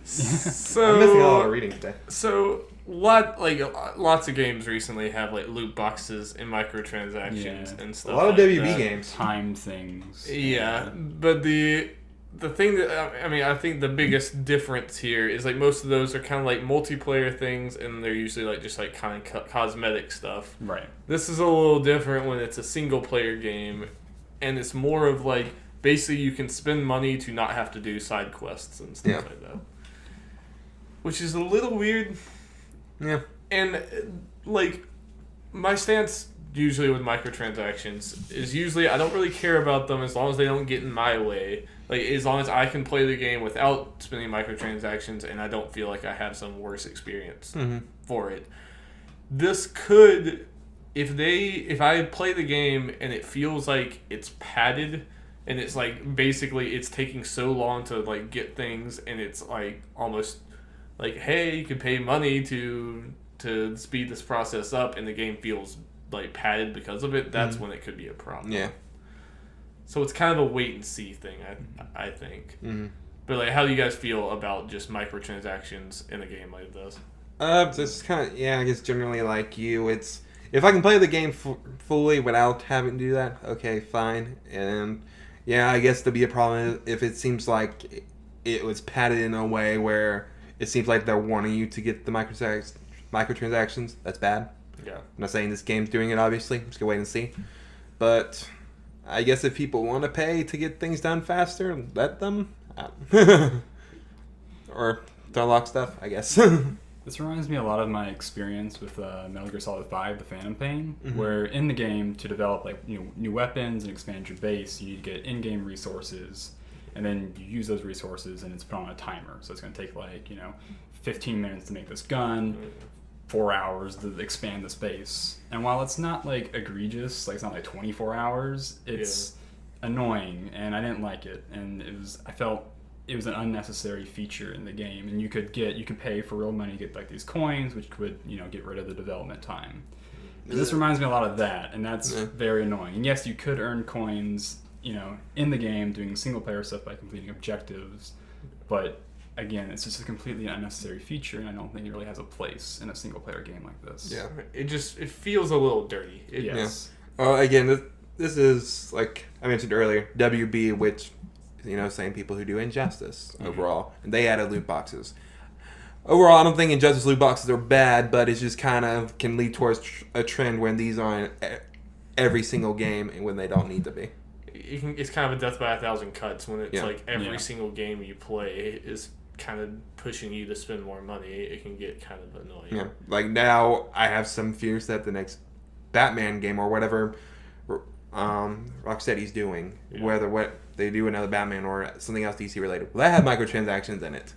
missing a lot of reading today. So, lots of games recently have like loot boxes and microtransactions and stuff. A lot of like WB that. games. Time things. Yeah, but the thing that I think the biggest difference here is like most of those are kind of like multiplayer things, and they're usually like just like kind of cosmetic stuff. Right. This is a little different when it's a single player game, and it's more of like basically you can spend money to not have to do side quests and stuff like that. Which is a little weird. Yeah. And, like, my stance usually with microtransactions is usually I don't really care about them as long as they don't get in my way. Like, as long as I can play the game without spending microtransactions and I don't feel like I have some worse experience for it. This could, if I play the game and it feels like it's padded and it's, like, basically it's taking so long to, like, get things and it's, like, almost... Like, hey, you can pay money to speed this process up, and the game feels like padded because of it. That's when it could be a problem. Yeah. So it's kind of a wait and see thing, I think. Mm-hmm. But like, how do you guys feel about just microtransactions in a game like this? Just kind of, I guess generally like you, it's if I can play the game fully without having to do that, okay, fine. And I guess there'd be a problem if it seems like it was padded in a way where it seems like they're wanting you to get the microtransactions. That's bad. Yeah. I'm not saying this game's doing it, obviously. I'm just gonna wait and see. But I guess if people want to pay to get things done faster, let them. Or to unlock stuff, I guess. This reminds me a lot of my experience with Metal Gear Solid 5, The Phantom Pain, Mm-hmm. where in the game, to develop new weapons and expand your base, you need to get in-game resources, and then you use those resources, and it's put on a timer. So it's going to take 15 minutes to make this gun, 4 hours to expand the space. And while it's not egregious, it's not 24 hours, it's annoying, and I didn't like it, and I felt it was an unnecessary feature in the game, and you could pay for real money to get these coins, which would get rid of the development time. This reminds me a lot of that, and that's very annoying. And yes, you could earn coins in the game doing single player stuff by completing objectives, but again, it's just a completely unnecessary feature, and I don't think it really has a place in a single player game like this. It feels a little dirty. Yes. Again, this is like I mentioned earlier, WB, which same people who do Injustice overall, and they added loot boxes. Overall, I don't think Injustice loot boxes are bad, but it's just kind of can lead towards a trend when these are in every single game and when they don't need to be. It's kind of a death by 1,000 cuts when it's every single game you play is kind of pushing you to spend more money. It can get kind of annoying. Yeah, like now I have some fears that the next Batman game or whatever Rocksteady's doing, whether what they do another Batman or something else DC related, will that have microtransactions in it?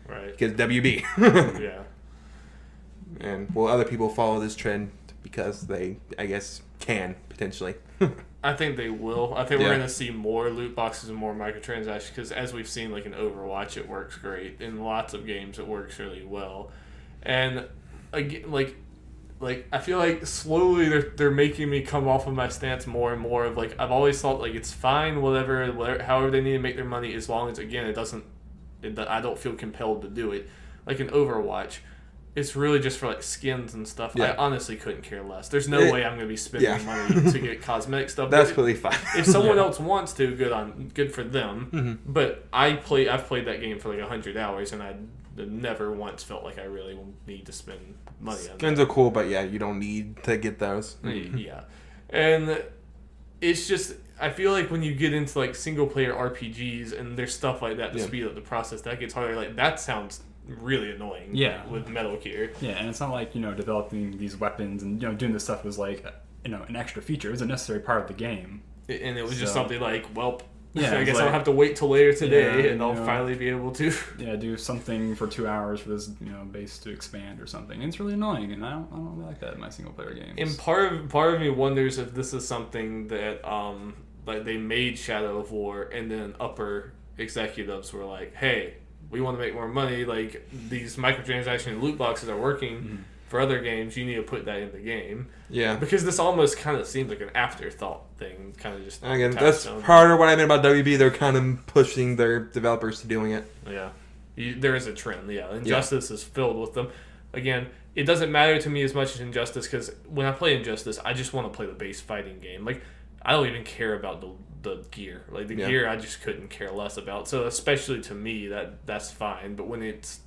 Right. Because WB. Yeah. And will other people follow this trend because they, I guess, can potentially? I think they will. I think we're going to see more loot boxes and more microtransactions because as we've seen in Overwatch, it works great. In lots of games, it works really well. And again, I feel like slowly they're making me come off of my stance more and more of I've always thought it's fine, whatever, however they need to make their money, as long as again I don't feel compelled to do it. Like in Overwatch, it's really just for skins and stuff. I honestly couldn't care less. There's no way I'm going to be spending money to get cosmetic stuff. That's really fine. If someone else wants to, good for them. Mm-hmm. But I've played that game for 100 hours, and I never once felt like I really need to spend money on skins are cool, but you don't need to get those. Yeah. And it's just, I feel like when you get into single player RPGs and there's stuff like that to speed up the process, that gets harder. That sounds really annoying. With Metal Gear. Yeah, and it's not developing these weapons and doing this stuff was an extra feature. It was a necessary part of the game. And it was just something well, Yeah, I guess I'll have to wait till later today, and I'll finally be able to. Do something for 2 hours for this, base to expand or something. And it's really annoying, and I don't really like that in my single player games. And part of me wonders if this is something that they made Shadow of War, and then upper executives were like, "Hey, we want to make more money. These microtransaction and loot boxes are working for other games. You need to put that in the game." Yeah. Because this almost kind of seems like an afterthought thing. Kind of just. Again, that's part of what I meant about WB. They're kind of pushing their developers to doing it. Yeah. There is a trend. Yeah. Injustice is filled with them. Again, it doesn't matter to me as much as Injustice because when I play Injustice, I just want to play the base fighting game. I don't even care about the gear. Gear, I just couldn't care less about. So especially to me, that's fine. But when it's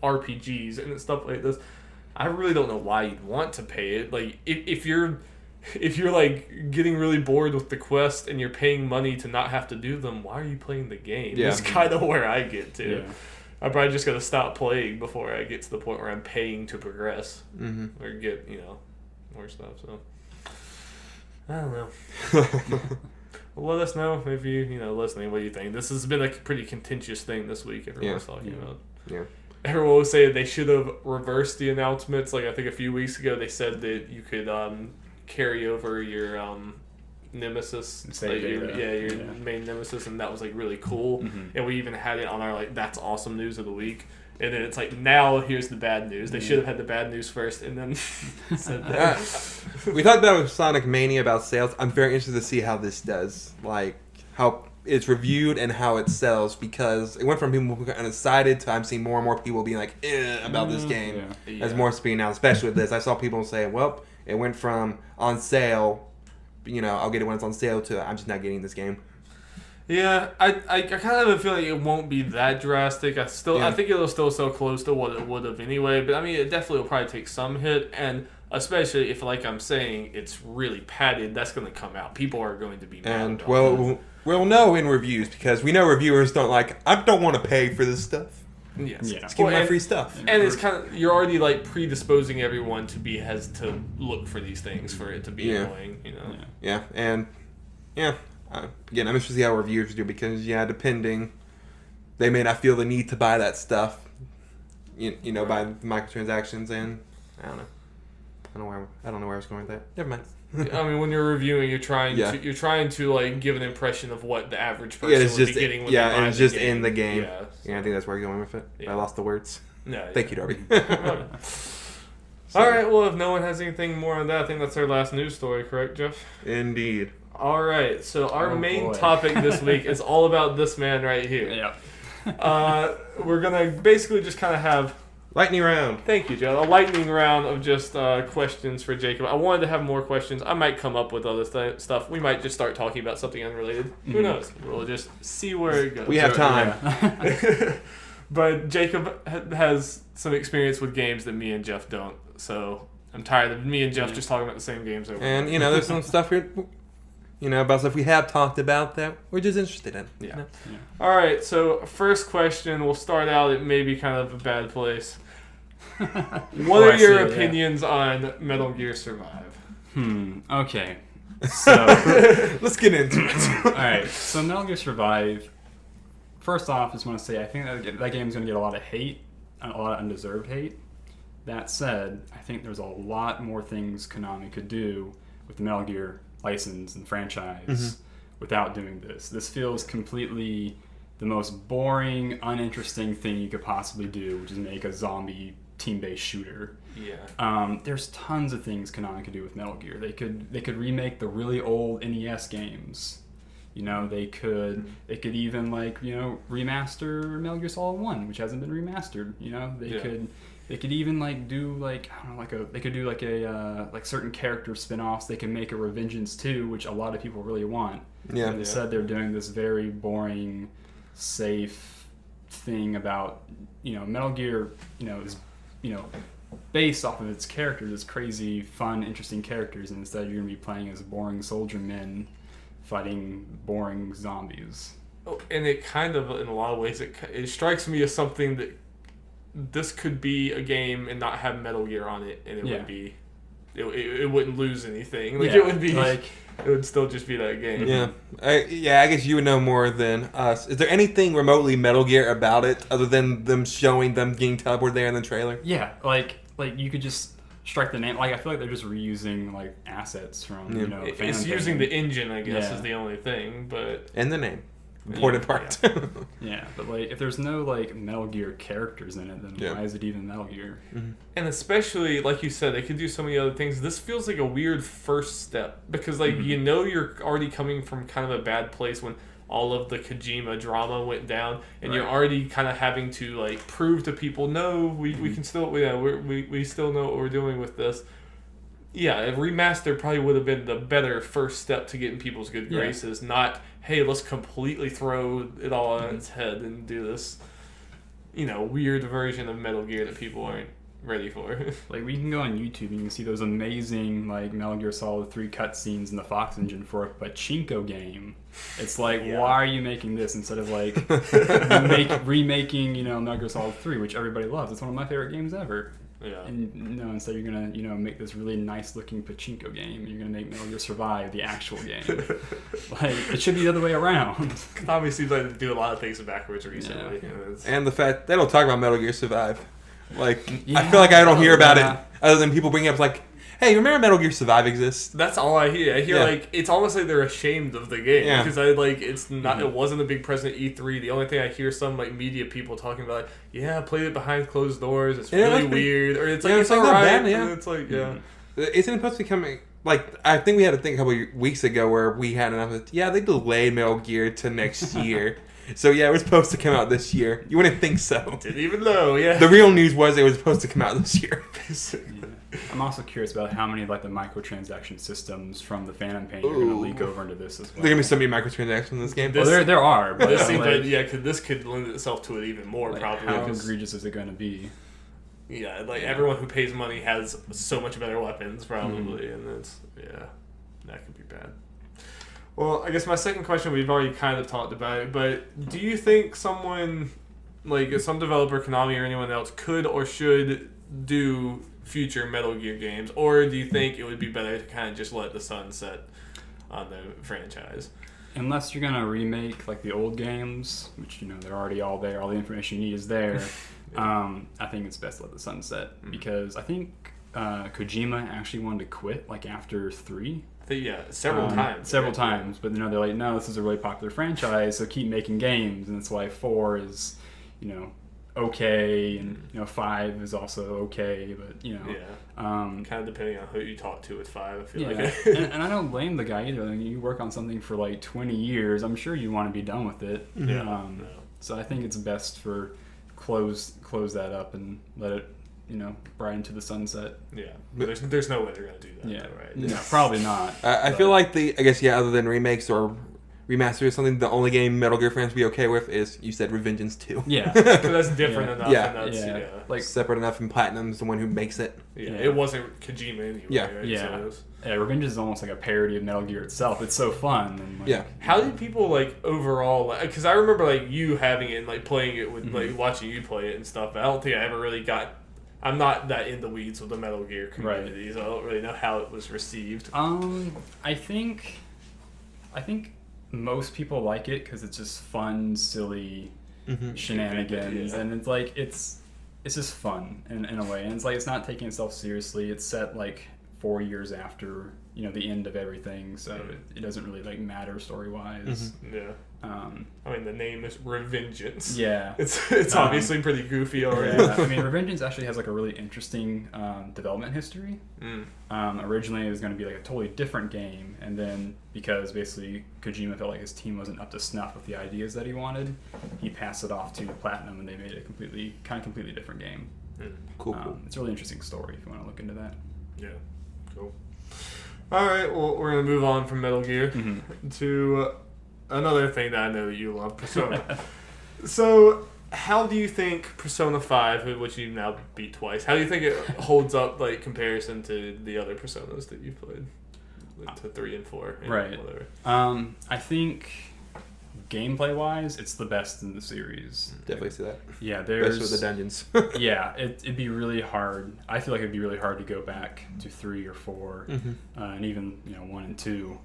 RPGs and it's stuff like this, I really don't know why you'd want to pay it. If you're getting really bored with the quest and you're paying money to not have to do them, why are you playing the game? Yeah. That's kind of where I get to. Yeah. I'm probably just gonna stop playing before I get to the point where I'm paying to progress or get more stuff. So I don't know. Well, let us know if you listening. What do you think? This has been a pretty contentious thing this week. Everyone's talking about. Yeah. Everyone was saying they should have reversed the announcements. I think a few weeks ago they said that you could carry over your nemesis, your main nemesis, and that was like really cool. Mm-hmm. And we even had it on our like that's awesome news of the week. And then it's like, now here's the bad news. They should have had the bad news first and then said that. We talked about with Sonic Mania about sales. I'm very interested to see how this does. Like, how it's reviewed and how it sells, because it went from people who got undecided to I'm seeing more and more people being like about this game as more being out, especially with this. I saw people say, well, it went from on sale, I'll get it when it's on sale, to I'm just not getting this game. Yeah, I kind of have a feeling it won't be that drastic. I think it'll still sell close to what it would have anyway. But I mean, it definitely will probably take some hit, and especially if, like I'm saying, it's really padded, that's going to come out. People are going to be mad. And we'll know in reviews, because we know reviewers I don't want to pay for this stuff. Yes. Yeah. Just give me my free stuff. And it's kind of, you're already like predisposing everyone to look for these things for it to be annoying. Yeah, and again, I'm interested to see how reviewers do, because depending, they may not feel the need to buy that stuff, buy microtransactions, and I don't know. I don't know where I was going with that. Never mind. I mean, when you're reviewing, you're trying to like give an impression of what the average person would be getting when they buy and just in the game. Yeah, I think that's where you're going with it. I lost the words. Thank you, Darby. All right. Well, if no one has anything more on that, I think that's our last news story. Correct, Jeff? Indeed. All right. So our main topic this week is all about this man right here. Yeah. We're gonna basically just kind of have. Lightning round. Thank you, Joe. A lightning round of just questions for Jacob. I wanted to have more questions. I might come up with other stuff. We might just start talking about something unrelated. Mm-hmm. Who knows? We'll just see where it goes. We have time. Yeah. But Jacob has some experience with games that me and Jeff don't. So I'm tired of me and Jeff just talking about the same games over and, there's some stuff here, about stuff we have talked about that we're just interested in. Yeah. All right, so first question, we'll start out at maybe kind of a bad place. What are your opinions on Metal Gear Survive? Okay. So let's get into it. All right. So Metal Gear Survive. First off, I just want to say I think that game's going to get a lot of hate, a lot of undeserved hate. That said, I think there's a lot more things Konami could do with the Metal Gear license and franchise without doing this. This feels completely the most boring, uninteresting thing you could possibly do, which is make a zombie team-based shooter. Yeah. There's tons of things Konami could do with Metal Gear. They could remake the really old NES games. They could even remaster Metal Gear Solid 1, which hasn't been remastered. They could even do they could do a certain character spin-offs. They can make a Revengeance 2, which a lot of people really want. Yeah. And instead they're doing this very boring, safe thing about Metal Gear is based off of its characters, its crazy, fun, interesting characters, and instead you're gonna be playing as boring soldier men fighting boring zombies. Oh, and it kind of, in a lot of ways, it strikes me as something that this could be a game and not have Metal Gear on it, and it would be, it wouldn't lose anything. It would be it would still just be that game. Yeah, I guess you would know more than us. Is there anything remotely Metal Gear about it other than them showing them getting teleported there in the trailer? Yeah, like you could just strike the name. Like I feel like they're just reusing assets from It's using the engine, I guess, is the only thing, but and the name. Important part. Yeah, but if there's no Metal Gear characters in it, then why is it even Metal Gear? Mm-hmm. And especially, like you said, they could do so many other things. This feels like a weird first step because, you're already coming from kind of a bad place when all of the Kojima drama went down, and you're already kind of having to prove to people, no, we can still, we still know what we're doing with this. Yeah, a remaster probably would have been the better first step to get in people's good graces, not, hey, let's completely throw it all on its head and do this, weird version of Metal Gear that people aren't ready for. We can go on YouTube and you can see those amazing, Metal Gear Solid 3 cutscenes in the Fox engine for a pachinko game. It's why are you making this instead of, remaking, Metal Gear Solid 3, which everybody loves. It's one of my favorite games ever. Yeah. And instead you're gonna make this really nice looking pachinko game, and you're gonna make Metal Gear Survive the actual game. It should be the other way around. Konami seems like they do a lot of things backwards recently. Yeah. And the fact they don't talk about Metal Gear Survive. I feel like I don't hear about it other than people bringing up hey, remember Metal Gear Survive exists? That's all I hear. I hear it's almost like they're ashamed of the game because it's not. It wasn't a big present at E3. The only thing I hear some media people talking about, I played it behind closed doors. It's really weird, or it's it's alright. Bad, it's Isn't it supposed to be coming? like, I think we had a thing a couple of weeks ago where we had enough. Yeah, they delayed Metal Gear to next year. So yeah, it was supposed to come out this year. You wouldn't think so. Didn't even know. Yeah. The real news was it was supposed to come out this year. I'm also curious about how many like the microtransaction systems from the Phantom Pain are going to leak over into this as well. There are gonna be so many microtransactions in this game. Well, there are, but this seems like, yeah, this could lend itself to it even more, like, probably. how egregious is it going to be? Yeah, like everyone who pays money has so much better weapons, probably, Mm-hmm. and that could be bad. Well, I guess my second question, we've already kind of talked about it, but do you think someone, like some developer, Konami or anyone else, could or should do future Metal Gear games, or do you think it would be better to kind of just let the sun set on the franchise? Unless you're gonna remake like the old games, which they're already all there, all the information you need is there. I think it's best to let the sun set because I think Kojima actually wanted to quit like after 3. Several times. But they're like, no, this is a really popular franchise, so keep making games, and that's why 4 is, okay, and 5 is also okay, but kind of depending on who you talk to with 5, I feel like. and I don't blame the guy either. I mean, you work on something for like 20 years, I'm sure you want to be done with it. So I think it's best for close that up and let it right into the sunset. Yeah, but there's no way they're gonna do that. Yeah, though, right? No, probably not. I feel like other than remakes or remasters or something, the only game Metal Gear fans be okay with is, you said, Revengeance 2. Yeah, so that's different enough. Yeah. And that's, like separate enough, and Platinum's the one who makes it. It wasn't Kojima anyway. Yeah. Right? Yeah. So it was, Revenge is almost like a parody of Metal Gear itself. It's so fun. And like, How did people overall? Because I remember you having it and playing it with watching you play it and stuff. But I don't think I ever really got. I'm not that in the weeds with the Metal Gear community, so I don't really know how it was received. I think most people like it because it's just fun, silly shenanigans, and it's like it's just fun in a way, and it's not taking itself seriously. It's set 4 years after the end of everything, so it doesn't really matter story wise. Yeah. I mean, the name is Revengeance. Yeah. It's obviously pretty goofy already. Yeah. I mean, Revengeance actually has a really interesting development history. Originally, it was going to be a totally different game, and then because basically Kojima felt like his team wasn't up to snuff with the ideas that he wanted, he passed it off to Platinum, and they made a completely different game. Cool. It's a really interesting story if you want to look into that. Yeah. Cool. All right. Well, we're gonna move on from Metal Gear to another thing that I know that you love, Persona. So, how do you think Persona 5, which you've now beat twice, how do you think it holds up, comparison to the other Personas that you've played? To 3 and 4. And right. Whatever. I think gameplay-wise, it's the best in the series. Definitely see that. Yeah, there's... Especially with the dungeons. Yeah, it'd be really hard. I feel like it'd be really hard to go back to 3 or 4, and even 1 and 2.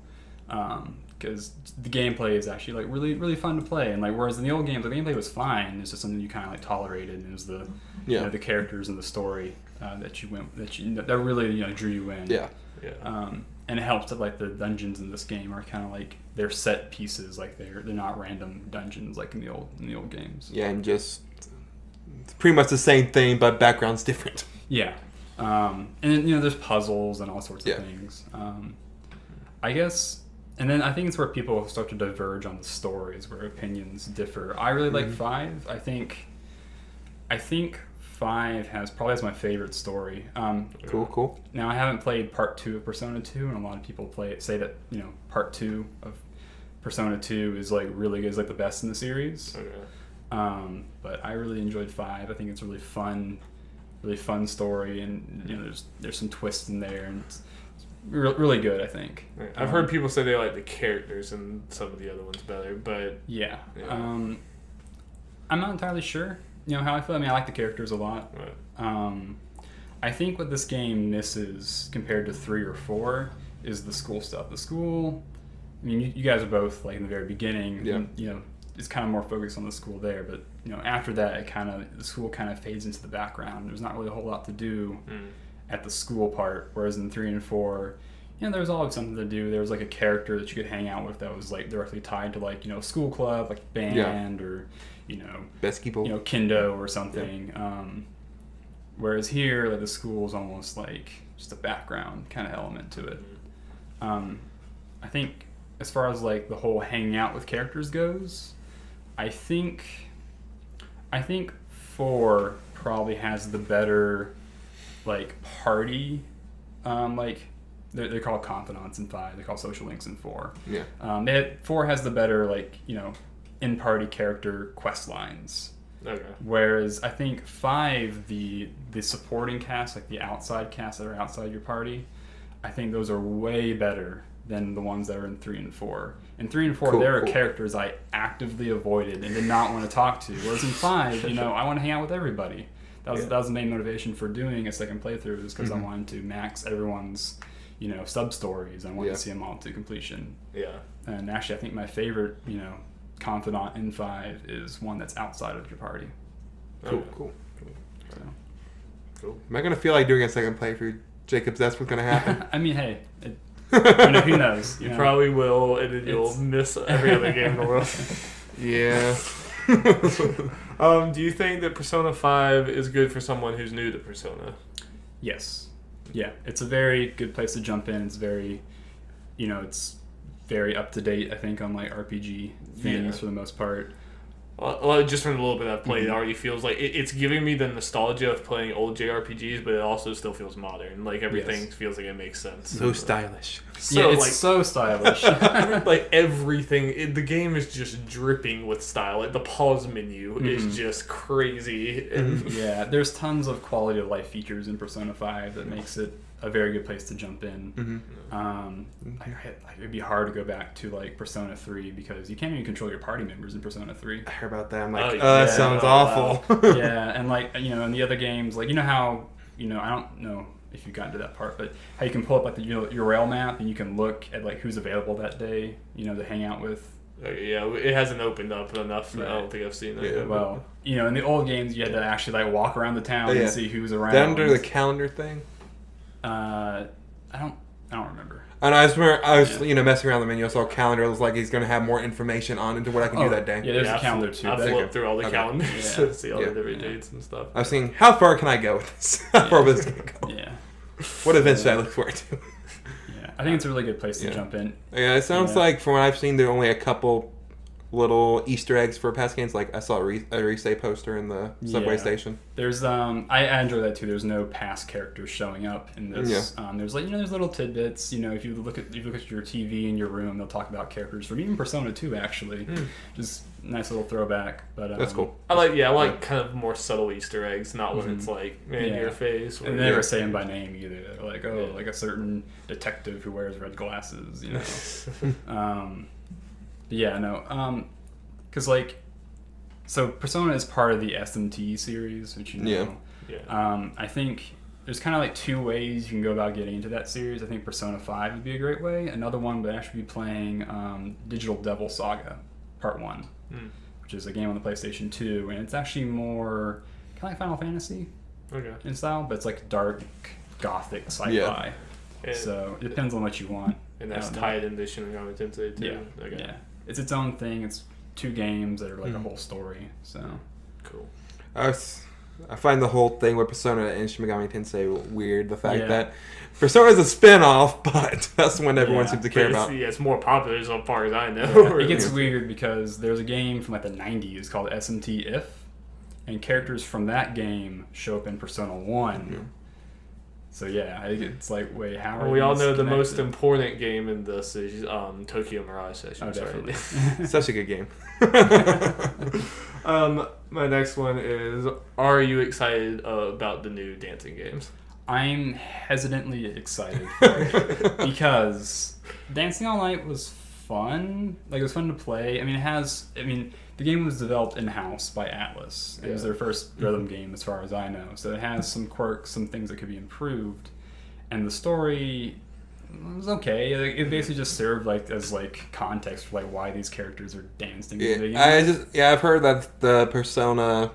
Because the gameplay is actually really really fun to play, and whereas in the old games the gameplay was fine, it's just something you kind of tolerated, and it was the the characters and the story that really drew you in. Yeah. And it helps that the dungeons in this game are kind of they're set pieces, they're not random dungeons in the old games. Yeah, and just it's pretty much the same thing, but background's different. Yeah. And then, there's puzzles and all sorts of things. I guess. And then I think it's where people start to diverge on the stories, where opinions differ. I really like 5. I think 5 probably has my favorite story. Cool. Now I haven't played Part 2 of Persona 2, and a lot of people say that Part 2 of Persona 2 is really good, is the best in the series. Okay. But I really enjoyed 5. I think it's a really fun story, and there's some twists in there, and it's really good, I think. I've heard people say they like the characters and some of the other ones better, but yeah. I'm not entirely sure how I feel. I mean, I like the characters a lot. Right. I think what this game misses compared to 3 or 4 is the school stuff. The school, I mean, you guys are both in the very beginning. Yeah. And, it's kind of more focused on the school there, but after that, the school kind of fades into the background. There's not really a whole lot to do at the school part, whereas in 3 and 4, there was always something to do. There was a character that you could hang out with that was directly tied to school club, band or best people, kendo or something. Yeah. Whereas here, the school is almost just a background kind of element to it. I think as far as like the whole hanging out with characters goes, I think 4 probably has the better like party, like they're called confidants in 5. They're called social links in 4. Yeah. 4 has the better like in party character quest lines. Okay. Whereas I think 5, the supporting cast, like the outside cast that are outside your party, I think those are way better than the ones that are in 3 and 4. In 3 and 4, there are characters I actively avoided and did not want to talk to. Whereas in 5, I want to hang out with everybody. That was the main motivation for doing a second playthrough, is because I wanted to max everyone's sub stories. I wanted to see them all to completion. Yeah. And actually, I think my favorite confidant in 5 is one that's outside of your party. Cool. So. Cool. Am I gonna feel like doing a second playthrough, Jacob? That's what's gonna happen. I mean, hey, who knows? You probably will, and then you'll miss every other game in the world. Yeah. Do you think that Persona 5 is good for someone who's new to Persona? Yes. Yeah, it's a very good place to jump in. It's very, it's very up to date, I think, on like RPG things for the most part. Well, just from the little bit I've played, it already feels like it's giving me the nostalgia of playing old JRPGs, but it also still feels modern. Like everything feels like it makes sense. So stylish. So, it's so stylish. Like everything, the game is just dripping with style. Like the pause menu is just crazy. And there's tons of quality of life features in Persona 5 that makes it a very good place to jump in. It'd be hard to go back to like Persona 3 because you can't even control your party members in Persona 3. I heard about that. I'm like, that sounds awful. Yeah, and like in the other games, like how I don't know if you got into that part, but how you can pull up like your rail map and you can look at like who's available that day, to hang out with. Yeah, it hasn't opened up enough. Right. I don't think I've seen that yet. Well, in the old games, you had to actually like walk around the town and see who's around. Then under the calendar thing. I don't remember. And I was messing around the menu. I saw calendar. It was like he's going to have more information on into what I can do that day. Yeah, there's a calendar too. I flipped through all the calendars to see all the different dates and stuff. I was thinking, how far can I go with this? How far is this going to go? Yeah. What events should I look forward to? Yeah, I think it's a really good place to jump in. Yeah, it sounds like from what I've seen, there are only a couple little Easter eggs for past games. Like I saw a Risei poster in the subway station. There's I enjoy that too. There's no past characters showing up in this. There's there's little tidbits. If you look at your TV in your room, they'll talk about characters from even Persona 2 actually. Just nice little throwback. But that's cool. I like kind of more subtle Easter eggs, not when it's like in your face. And they never say them by name either. They're like like a certain detective who wears red glasses. Because so Persona is part of the SMT series, which I think there's kind of like 2 ways you can go about getting into that series. I think Persona 5 would be a great way. Another one would actually be playing Digital Devil Saga Part 1, which is a game on the PlayStation 2, and it's actually more kind of like Final Fantasy in style, but it's like dark, gothic sci-fi. So it depends on what you want. And that's tied into Shin Megami Tensei too. Yeah. It's its own thing. It's 2 games that are like a whole story. So cool. I find the whole thing with Persona and Shin Megami Tensei weird. The fact that Persona is a spin-off, but that's the one everyone seems to care about. It's more popular as far as I know. It gets weird because there's a game from like the 90s called SMT If, and characters from that game show up in Persona 1. So I think it's like, wait, how are we all know the most important game in this is Tokyo Mirage Session. Definitely. Such a good game. My next one is: are you excited about the new dancing games? I'm hesitantly excited for it because Dancing All Night was fun. Like, it was fun to play. The game was developed in-house by Atlas. It was their first rhythm game as far as I know. So it has some quirks, some things that could be improved. And the story was okay. It basically just served as context for why these characters are dancing. I've heard that the Persona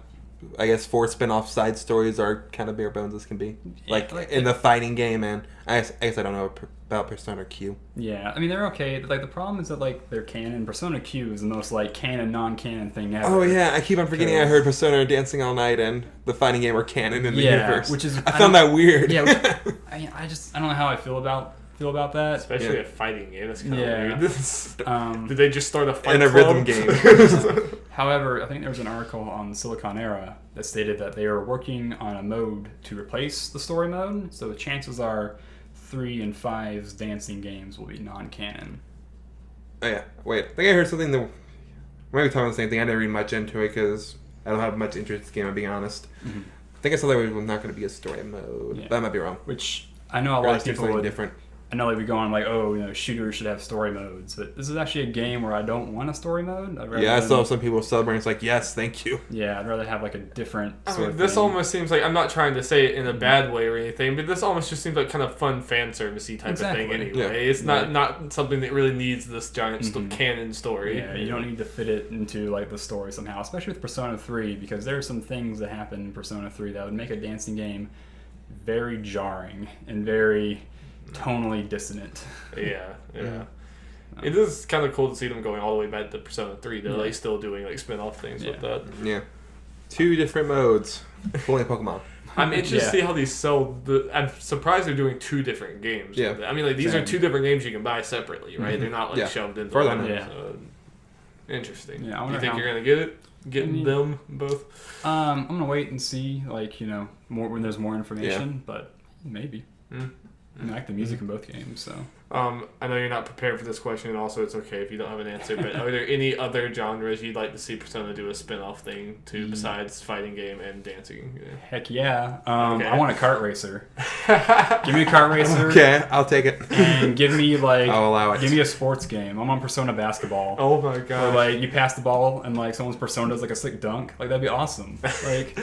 4 spin-off side stories are kind of bare bones as can be. In the fighting game, and I guess I don't know about Persona Q. Yeah, they're okay. The problem is that they're canon. Persona Q is the most canon, non-canon thing ever. Oh yeah, I keep on forgetting I heard Persona Dancing All Night and the fighting game are canon in the universe. Which is I found that weird. Yeah, I don't know how I feel about feel about that. Especially Yeah. a fighting game. That's kind of Yeah. weird. Did they just start a fight And a club? rhythm game. However, I think there was an article on Silicon Era that stated that they are working on a mode to replace the story mode. So the chances are 3 and 5's dancing games will be non-canon. Oh yeah. Wait. I think I heard something that maybe talking about the same thing. I didn't read much into it because I don't have much interest in this game. I'm being honest. Mm-hmm. I think I saw there was not going to be a story mode. Yeah. That might be wrong. Which I know a Or lot at of least people something would. different. I know they'd be going like, oh, shooters should have story modes, but this is actually a game where I don't want a story mode. Yeah, I saw some people celebrating. It's like, yes, thank you. Yeah, I'd rather have like a different I sort mean, of this thing. almost seems like, I'm not trying to say it in a bad way or anything, but this almost just seems like kind of fun fan servicey type of thing anyway. Yeah. It's not something that really needs this giant Mhm. canon story. Yeah, you don't need to fit it into like the story somehow, especially with Persona 3, because there are some things that happen in Persona 3 that would make a dancing game very jarring and very tonally dissonant. Yeah. Yeah. It is kind of cool to see them going all the way back to Persona 3. They're Yeah. like still doing like spin-off things with that. Yeah. 2 different modes. Pulling Pokemon. I'm interested Yeah. to see how these sell. I'm surprised they're doing 2 different games. Yeah. I mean, like these Same. are 2 different games you can buy separately, right? Mhm. They're not like Yeah. shoved into Far as I one. know. Yeah. So, interesting. Yeah, I You wonder think how- you're gonna get it? Get I mean- them both? I'm gonna wait and see, like, more when there's more information, but maybe. Mm. I like the music in both games, so. I know you're not prepared for this question, and also it's okay if you don't have an answer. But are there any other genres you'd like to see Persona do a spin-off thing to besides fighting game and dancing? Heck yeah. Okay. I want a kart racer. Yeah. Give me a kart racer. Okay, I'll take it. And give me, like, I'll allow it. give me a sports game. I'm on Persona Basketball. Oh my Or, god! like, you pass the ball and, like, someone's Persona does, like, a sick dunk. Like, that'd be awesome. Like,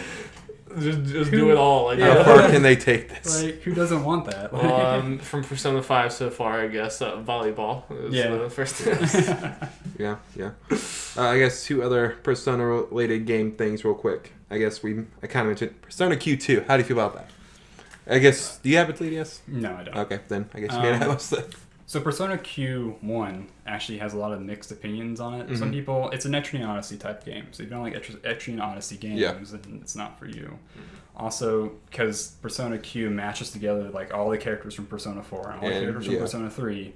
just do it all. Like, How far can they take this? who doesn't want that? Like, from Persona 5 so far, I guess volleyball is Yeah. the first. Yeah. I guess 2 other Persona-related game things real quick. I kind of mentioned Persona Q2. How do you feel about that? I guess, do you have a 3DS? no, I don't. Okay, then I guess you can have us. So Persona Q1 actually has a lot of mixed opinions on it. Some Mhm. people, it's an Etrian Odyssey type game, so if you don't like Etrian Odyssey games, Yeah. then it's not for you. Also, because Persona Q matches together like all the characters from Persona 4 and all the And, characters from yeah. Persona 3,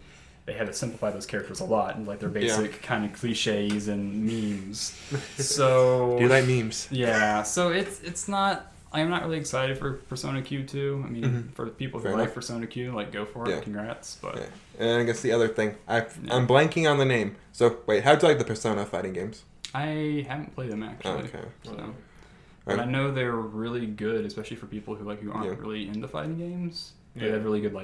they had to simplify those characters a lot and like their Yeah. basic kind of cliches and memes. So Do you like memes? yeah, so it's not. I'm not really excited for Persona Q2. I mean, Mhm. for the people who Fair like enough. Persona Q, like go for it. Yeah. Congrats, but. Yeah. And I guess the other thing, Yeah. I'm blanking on the name. So wait, how do you like the Persona fighting games? I haven't played them actually. Okay. So. Wow. But Right. I know they're really good, especially for people who aren't Yeah. really into fighting games. They Yeah. have really good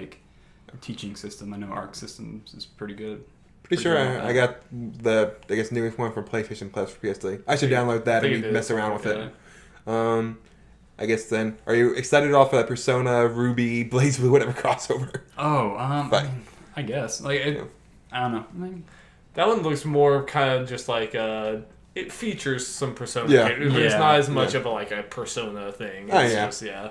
teaching system. I know Arc Systems is pretty good. Pretty sure good. I got the newest one from PlayStation Plus for PS3. I should download that think and it mess is. around with Yeah. it. I guess then, are you excited at all for that Persona Ruby Blaze Blue whatever crossover? Oh, But- I guess Yeah. I don't know. I mean, That one looks more kind of just like it features some Persona Yeah. characters, but it's Yeah. not as much Yeah. of a Persona thing. Oh, It's yeah. just, yeah.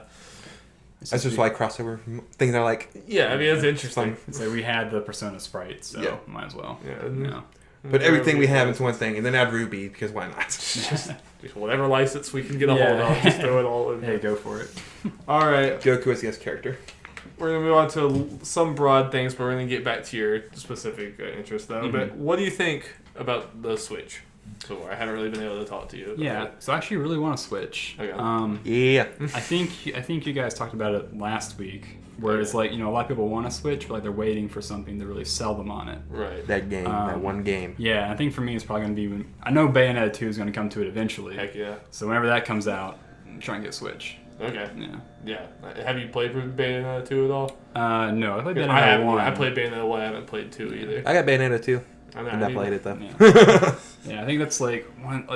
it's That's just we- like crossover things I like. Yeah, I mean, it's interesting. fun. it's like we had the Persona sprite, so Yeah. might as well. Yeah. Yeah. Put everything we have into one thing and then add Ruby because why not? Just whatever license we can get a Yeah. hold of, just throw it all in. Hey, go for it. All right, Goku as guest character. we're gonna move on to some broad things, but we're gonna get back to your specific interest though. Mhm. But what do you think about the Switch? So far, I haven't really been able to talk to you. About Yeah, it. so I actually really want to switch. Okay. Yeah. I think you guys talked about it last week, where it's like a lot of people want to switch, but like they're waiting for something to really sell them on it. Right. That game, that Um, one game. Yeah, I think for me it's probably going to be when I know Bayonetta 2 is going to come to it eventually. Heck yeah. So whenever that comes out, try and get Switch. Okay. Yeah. Yeah. Have you played Bayonetta 2 at all? No, I played Bayonetta I haven't. 1. I played Bayonetta 1. I haven't played 2 either. I got Bayonetta too. I'm And I played it though. Yeah. Yeah, I think that's like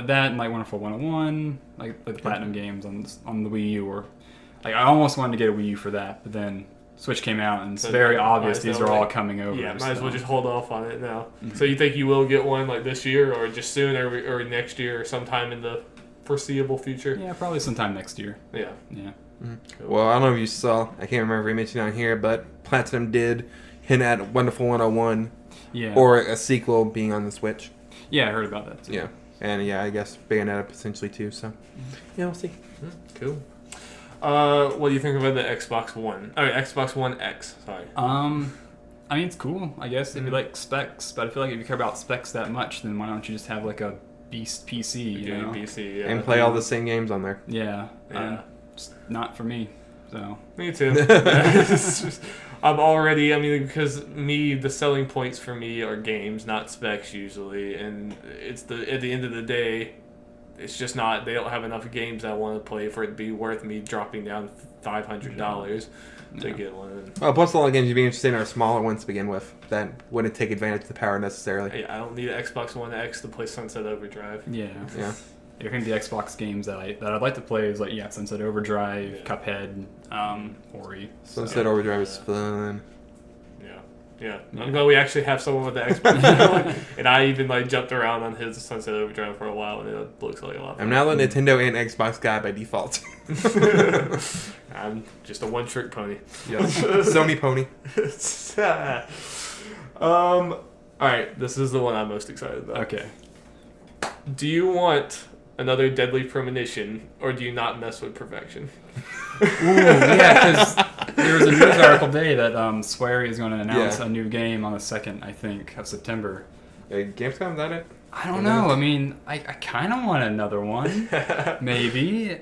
that and like Wonderful 101, like the Platinum games on the Wii U, or like I almost wanted to get a Wii U for that, but then Switch came out and it's So very might obvious as these well, are all like- coming over. Yeah, might as well so. just hold off on it now. Mhm. So you think you will get one like this year, or just soon, or next year, or sometime in the foreseeable future? Yeah, probably sometime next year. Yeah. Yeah. Cool. Well, I don't know if you saw, I can't remember if we mentioned it on here, but Platinum did hint at Wonderful 101 Yeah. or a sequel being on the Switch. Yeah, I heard about that too. Yeah. And yeah, I guess Bayonetta potentially too, so. Yeah, we'll see. Cool. What do you think about the Xbox One? Xbox One X. Sorry. I mean, it's cool, I guess, if you like specs, but I feel like if you care about specs that much, then why don't you just have like a beast PC, you know? PC, yeah. And play all the same games on there. Yeah. Yeah. Just not for me, so. Me too. It's just, because the selling points for me are games, not specs usually, and at the end of the day, it's just not, they don't have enough games I want to play for it to be worth me dropping down $500 to get one. Well, plus a lot of games you'd be interested in are smaller ones to begin with that wouldn't take advantage of the power necessarily. Yeah, I don't need an Xbox One X to play Sunset Overdrive. Yeah. Yeah. I think the Xbox games that I'd like to play is like Sunset Overdrive, Cuphead, Ori. Sunset Overdrive is fun. Yeah. I'm glad we actually have someone with the Xbox now, and I even jumped around on his Sunset Overdrive for a while, and it looks like a lot of fun. I'm now the Nintendo and Xbox guy by default. I'm just a one-trick pony. Yep. Sony pony. Alright, this is the one I'm most excited about. Okay. Do you want another Deadly Premonition, or do you not mess with perfection? Ooh, yeah, because there was a news article today that Swery is going to announce a new game on the 2nd, I think, of September. Gamescom, is that it? I don't know. I mean, I kind of want another one. Maybe.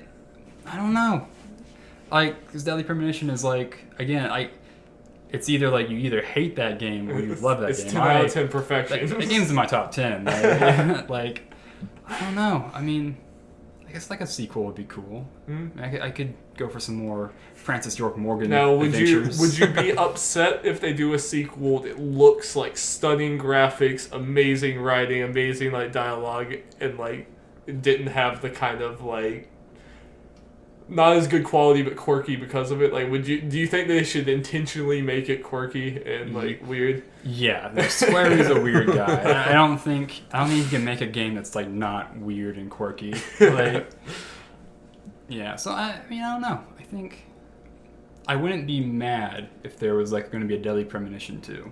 I don't know. Because Deadly Premonition is again, it's either you either hate that game or you love that game. It's 10 out of 10 perfection. That game's in my top 10. I don't know. I mean, I guess a sequel would be cool. I could go for some more Francis York Morgan adventures. Would you be upset if they do a sequel that looks like stunning graphics, amazing writing, amazing dialogue, and didn't have the kind of not as good quality but quirky because of it? Do you think they should intentionally make it quirky and weird? Yeah, Swery's a weird guy. I don't think you can make a game that's not weird and quirky. Yeah, so I don't know. I think I wouldn't be mad if there was going to be a Deadly Premonition 2.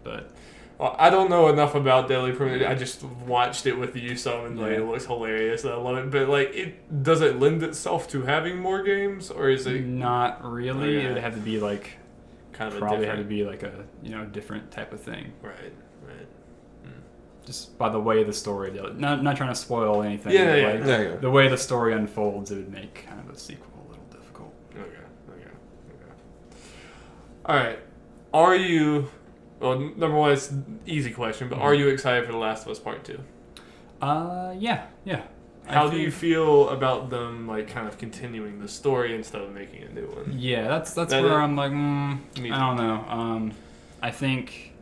But well, I don't know enough about Deadly Premonition. I just watched it with you some, and it looks hilarious. And I love it. But does it lend itself to having more games, or is it not really? It would have to be kind of probably have to be a different type of thing. Right. Just by the way the story, not trying to spoil anything. Yeah. The way the story unfolds, it would make kind of a sequel a little difficult. Okay. All right. Are you? Well, number one, it's an easy question, but are you excited for The Last of Us Part 2? Yeah. How do you feel about them, kind of continuing the story instead of making a new one? Yeah, that's where I'm I don't know. I think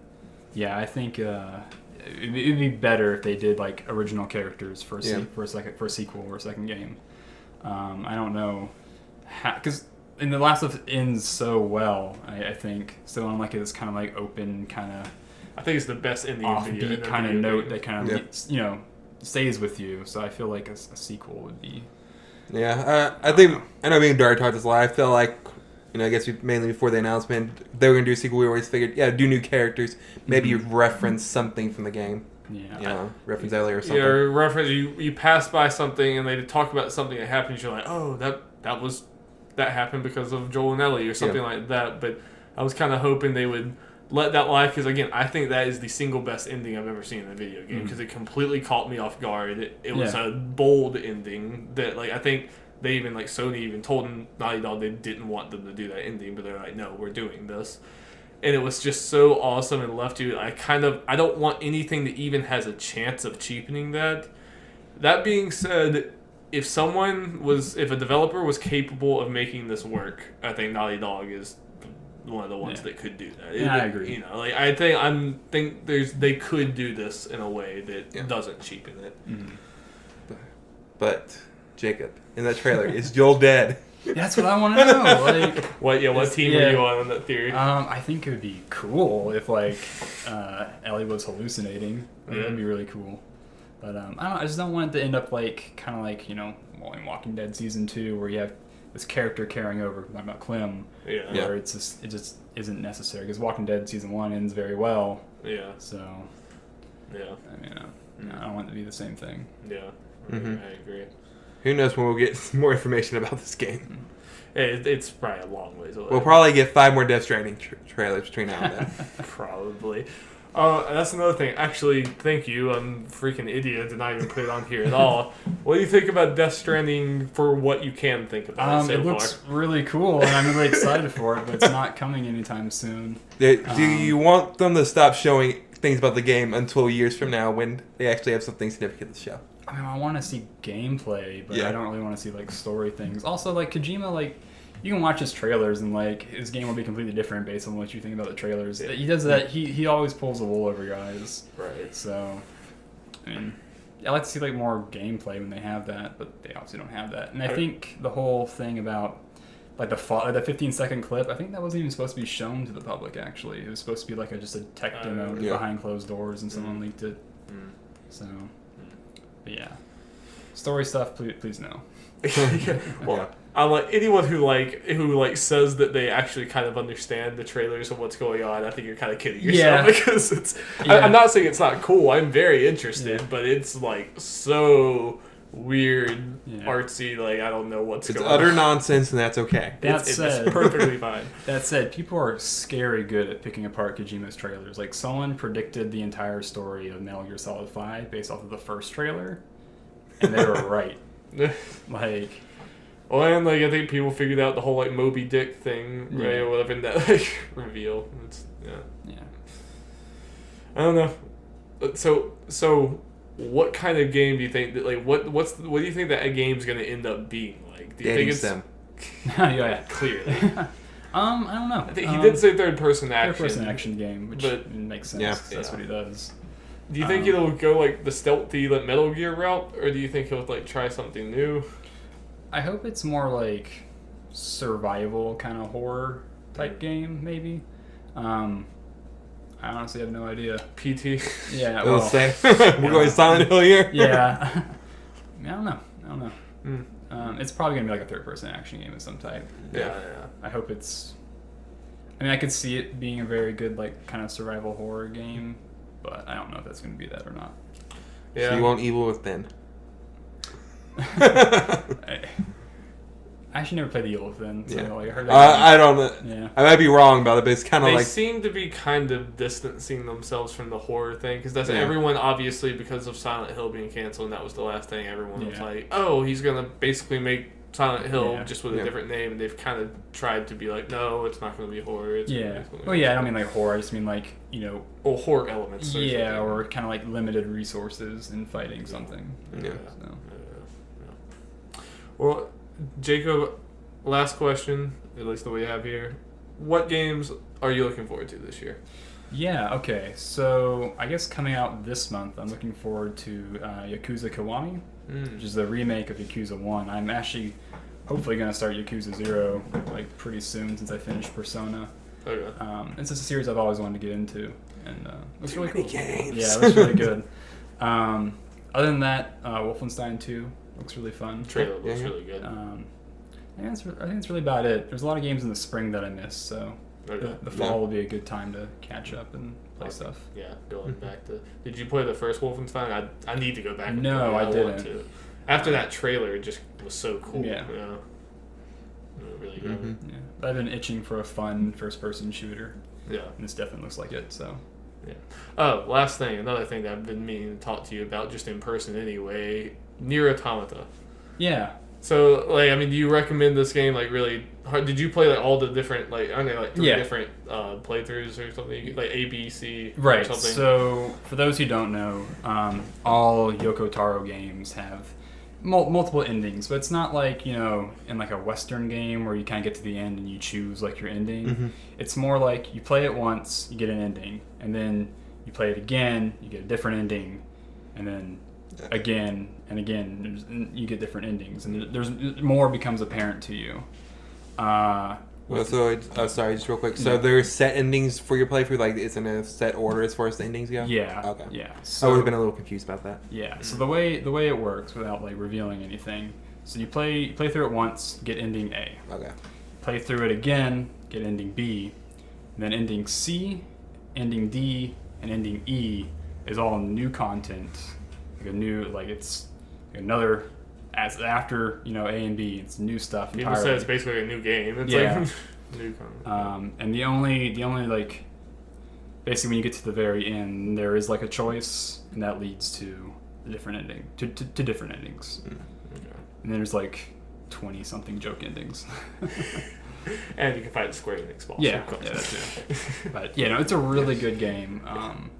it'd be better if they did original characters for a sequel or a second game. I don't know, because and The Last of Us ends so well. I think so on this kind of open kind of. I think it's the best ending offbeat kind of note that kind of stays with you. So I feel like a sequel would be. Yeah, I think I know me and Darby talked this a lot. I feel like I guess mainly before the announcement they were gonna do a sequel. We always figured do new characters, maybe reference something from the game. Yeah, reference Ellie or something. Yeah, reference you pass by something and they talk about something that happens. You're like, oh, that happened because of Joel and Ellie or something like that. But I was kind of hoping they would let that lie, because again, I think that is the single best ending I've ever seen in a video game, because it completely caught me off guard. It was a bold ending that I think they even Sony even told Naughty Dog they didn't want them to do that ending, but they're like, no, we're doing this. And it was just so awesome and left you. I don't want anything that even has a chance of cheapening that. That being said, if a developer was capable of making this work, I think Naughty Dog is one of the ones that could do that. I agree. I think they could do this in a way that doesn't cheapen it. Mm-hmm. But Jacob, in that trailer, is Joel dead? That's what I want to know. What team are you on that theory? I think it would be cool if Ellie was hallucinating. That'd be really cool. But I don't know, I just don't want it to end up in Walking Dead season 2, where you have this character carrying over. Talking about Clem, where it just isn't necessary, because Walking Dead season 1 ends very well. Yeah. So. Yeah. I don't want it to be the same thing. Yeah. I agree. Who knows when we'll get more information about this game? It's probably a long ways away. We'll probably get 5 more Death Stranding trailers between now and then. Probably. That's another thing. Actually, thank you. I'm a freaking idiot. Did not even put it on here at all. What do you think about Death Stranding for what you can think about it so It looks really cool, and I'm really excited for it, but it's not coming anytime soon. Do you want them to stop showing things about the game until years from now when they actually have something significant to show? I mean, I want to see gameplay, but Yeah. I don't really want to see like story things. Also, like Kojima, like you can watch his trailers and like his game will be completely different based on what you think about the trailers. Yeah. He does that. He always pulls the wool over your eyes. Right. So, I mean, I like to see like more gameplay when they have that, but they obviously don't have that. And I think the whole thing about like the 15-second clip, I think that wasn't even supposed to be shown to the public. Actually, it was supposed to be like just a tech demo behind closed doors, and someone leaked it. So, but yeah, story stuff. Please no. Well, I like anyone who says that they actually kind of understand the trailers and what's going on. I think you're kind of kidding yourself because it's. Yeah. I'm not saying it's not cool. I'm very interested, but it's like so weird, artsy. Like I don't know what's going on. It's utter nonsense, and that's okay. It's perfectly fine. That said, people are scary good at picking apart Kojima's trailers. Like someone predicted the entire story of Metal Gear Solid 5 based off of the first trailer, and they were right. Like. Well, and like I think people figured out the whole like Moby Dick thing, right, or whatever in that like reveal. Yeah. I don't know. So what kind of game do you think that like what do you think that a game's gonna end up being like? Do you think it's them? Yeah, clearly? I don't know. I think he did say third-person action. Third-person action game, which makes sense. Yeah. That's what he does. Do you think he'll go like the stealthy like Metal Gear route, or do you think he'll like try something new? I hope it's more like survival kind of horror type game, maybe. I honestly have no idea. PT. Yeah, We're going Silent Hill here. Yeah. I don't know. It's probably gonna be like a third-person action game of some type. Yeah. I hope it's. I mean, I could see it being a very good like kind of survival horror game, but I don't know if that's gonna be that or not. Yeah. So you want Evil Within? I actually never played the Evil Within, so like, I heard that. I don't know. Yeah. I might be wrong about it, but it's kind of they like seem to be kind of distancing themselves from the horror thing because that's everyone obviously because of Silent Hill being canceled and that was the last thing everyone was like, oh, he's gonna basically make Silent Hill just with a different name, and they've kind of tried to be like, no, it's not gonna be horror. It's I don't mean like horror. I just mean like horror elements. Or kind of like limited resources in fighting something. Yeah. So. Well, Jacob, last question, at least that we have here. What games are you looking forward to this year? Yeah, okay. So, I guess coming out this month, I'm looking forward to Yakuza Kiwami, which is the remake of Yakuza 1. I'm actually hopefully going to start Yakuza 0 like pretty soon since I finished Persona. Okay. It's just a series I've always wanted to get into, and it looks really cool. Games. Yeah, it looks really good. Other than that, Wolfenstein 2 looks really fun. Trailer looks really good. I think it's really about it. There's a lot of games in the spring that I missed, so the fall will be a good time to catch up and play stuff. Yeah, going back to... Did you play the first Wolfenstein? I need to go back and No, play. I didn't. Want to. After that trailer, it just was so cool. Yeah. Really good. Yeah. But I've been itching for a fun first-person shooter. Yeah. And this definitely looks like it, so... Yeah. Oh, last thing, another thing that I've been meaning to talk to you about just in person anyway, Nier Automata. Yeah. So, like, I mean, do you recommend this game, like, really hard? Did you play, like, all the different, like, aren't there, like, 3 different playthroughs or something? Like, A, B, C, right. or something? So, for those who don't know, all Yoko Taro games have multiple endings, but it's not like, in, like, a Western game where you kind of get to the end and you choose, like, your ending. Mm-hmm. It's more like you play it once, you get an ending, and then you play it again, you get a different ending, and then again and again you get different endings, and there's more becomes apparent to you. Sorry, just real quick. So there's set endings for your playthrough, like it's in a set order as far as the endings go? Yeah. Okay. Yeah. So, I would have been a little confused about that. Yeah. So the way it works, without like revealing anything, so you play through it once, get ending A. Okay. Play through it again, get ending B, and then ending C, ending D, and ending E is all new content. Like it's another as after A and B, it's new stuff People entirely. say it's basically a new game. It's Yeah. like new content. And the only like, basically when you get to the very end, there is like a choice, and that leads to a different ending, to different endings. Okay. And then there's like 20 something joke endings. And you can fight the Square Enix boss. Yeah, of course. yeah, that's it. But no, it's a really good game.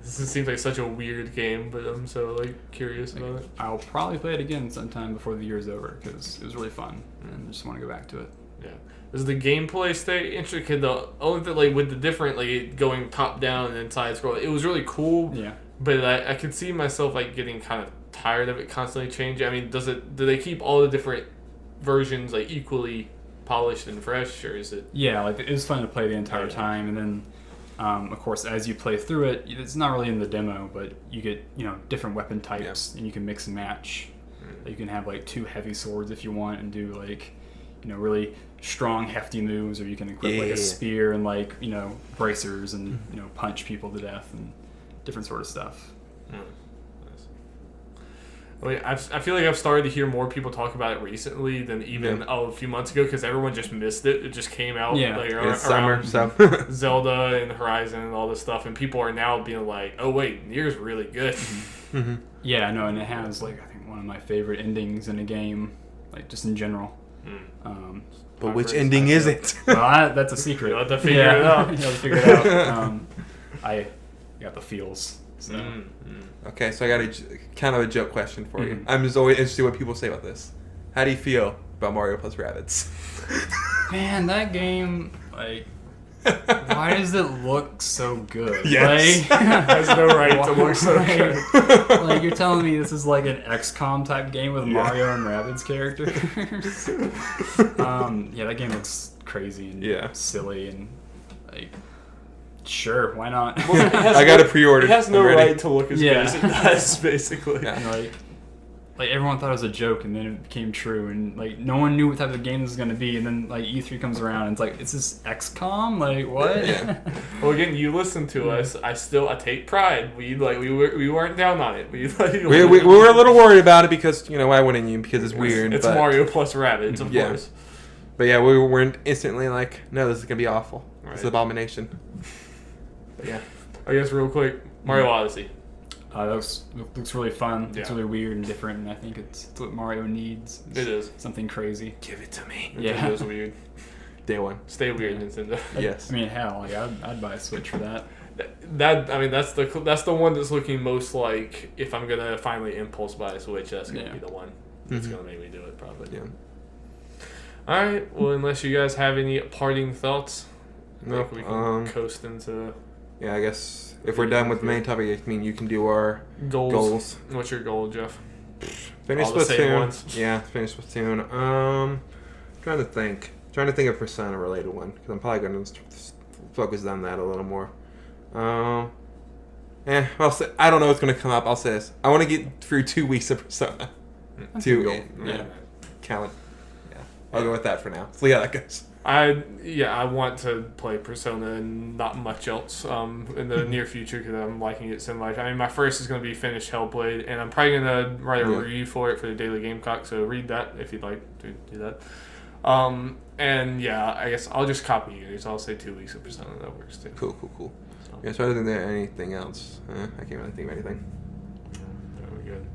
This seems like such a weird game, but I'm so like curious about it. I'll probably play it again sometime before the year's over because it was really fun, and I just want to go back to it. Yeah. Does the gameplay stay intricate? The only thing, like with the different, like going top down and then side scroll, it was really cool. Yeah. But I could see myself like getting kind of tired of it constantly changing. I mean, do they keep all the different versions like equally polished and fresh, or is it? Yeah, like it was fun to play the entire time, and then of course as you play through it, it's not really in the demo, but you get different weapon types, and you can mix and match. You can have like 2 heavy swords if you want, and do like really strong hefty moves, or you can equip like a spear and like bracers and punch people to death and different sort of stuff. I feel like I've started to hear more people talk about it recently than even a few months ago, because everyone just missed it. It just came out like, it's summer, so Zelda and Horizon and all this stuff, and people are now being like, "Oh wait, Nier's really good." Mm-hmm. Yeah, no, and it has like I think one of my favorite endings in a game, like just in general. But which ending is it? Well, that's a secret. You'll have to figure it out. You'll have to figure it out. I got the feels. So. Okay, so I got kind of a joke question for you. I'm just always interested in what people say about this. How do you feel about Mario plus Rabbids? Man, that game, like, why does it look so good? Yes. Like, has no right to look so good. Like, you're telling me this is like an XCOM type game with Mario and Rabbids characters? That game looks crazy and silly and like. Sure, why not? I got a pre-order. It has no right to look as good as it does, basically. Yeah. Like everyone thought it was a joke, and then it became true, and like no one knew what type of game this was gonna be, and then like E3 comes around, and it's like, is this XCOM? Like what? Yeah. Well, again, you listen to us. I take pride. We weren't down on it. We were a little worried about it because why wouldn't you? Because it's weird. It's Mario plus Rabbids, of course. But yeah, we weren't instantly like, no, this is gonna be awful. Right. It's an abomination. But yeah, I guess real quick, Mario Odyssey. That looks really fun. Yeah. It's really weird and different, and I think it's what Mario needs. It is something crazy. Give it to me. Yeah, Nintendo's weird. Day one. Stay weird, Nintendo. Yes. I mean, hell, like I'd buy a Switch for that. That's the one that's looking most like, if I'm gonna finally impulse buy a Switch, that's gonna be the one that's gonna make me do it, probably. Yeah. All right. Well, unless you guys have any parting thoughts, Nope. we can coast into. Yeah, I guess if we're done with the main topic, I mean, you can do our goals. What's your goal, Jeff? Finish All the same Splatoon. ones? Yeah, finish Splatoon. Trying to think of a Persona related one because I'm probably going to focus on that a little more. I'll say, I don't know what's going to come up. I'll say this: I want to get through 2 weeks of Persona. Calendar. Yeah, I'll go with that for now. So yeah, that goes. I want to play Persona and not much else in the near future because I'm liking it so much. I mean, my first is going to be finish Hellblade, and I'm probably going to write a review for it for the Daily Gamecock, so read that if you'd like to do that. And yeah, I guess I'll just copy yours. I'll say 2 weeks of Persona. That works too. Cool. So. Yeah, so other than that, anything else? I can't really think of anything. Very good.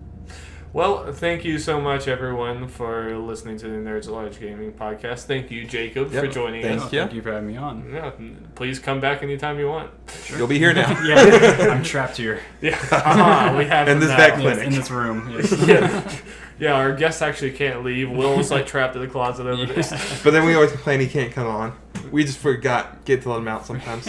Well, thank you so much, everyone, for listening to the Nerds at Large Gaming Podcast. Thank you, Jacob, for joining us. Thank you for having me on. Yeah, please come back anytime you want. Sure. You'll be here now. I'm trapped here. Yeah, we have in this vet clinic. In this room. Yes. Yeah, our guest actually can't leave. Will's like trapped in the closet over there. But then we always complain he can't come on. We just get to let him out sometimes.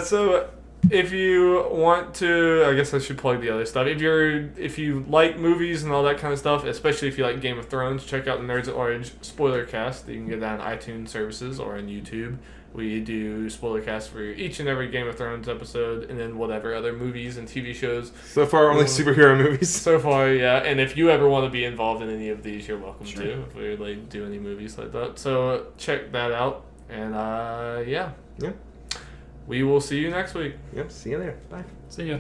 So if you want to, I guess I should plug the other stuff. If you like movies and all that kind of stuff, especially if you like Game of Thrones, check out the Nerds at Large spoiler cast. You can get that on iTunes services or on YouTube. We do spoiler cast for each and every Game of Thrones episode, and then whatever other movies and TV shows. So far, only superhero movies. So far, yeah. And if you ever want to be involved in any of these, you're welcome to. If we like do any movies like that, so check that out. And yeah. We will see you next week. Yep. See you there. Bye. See ya.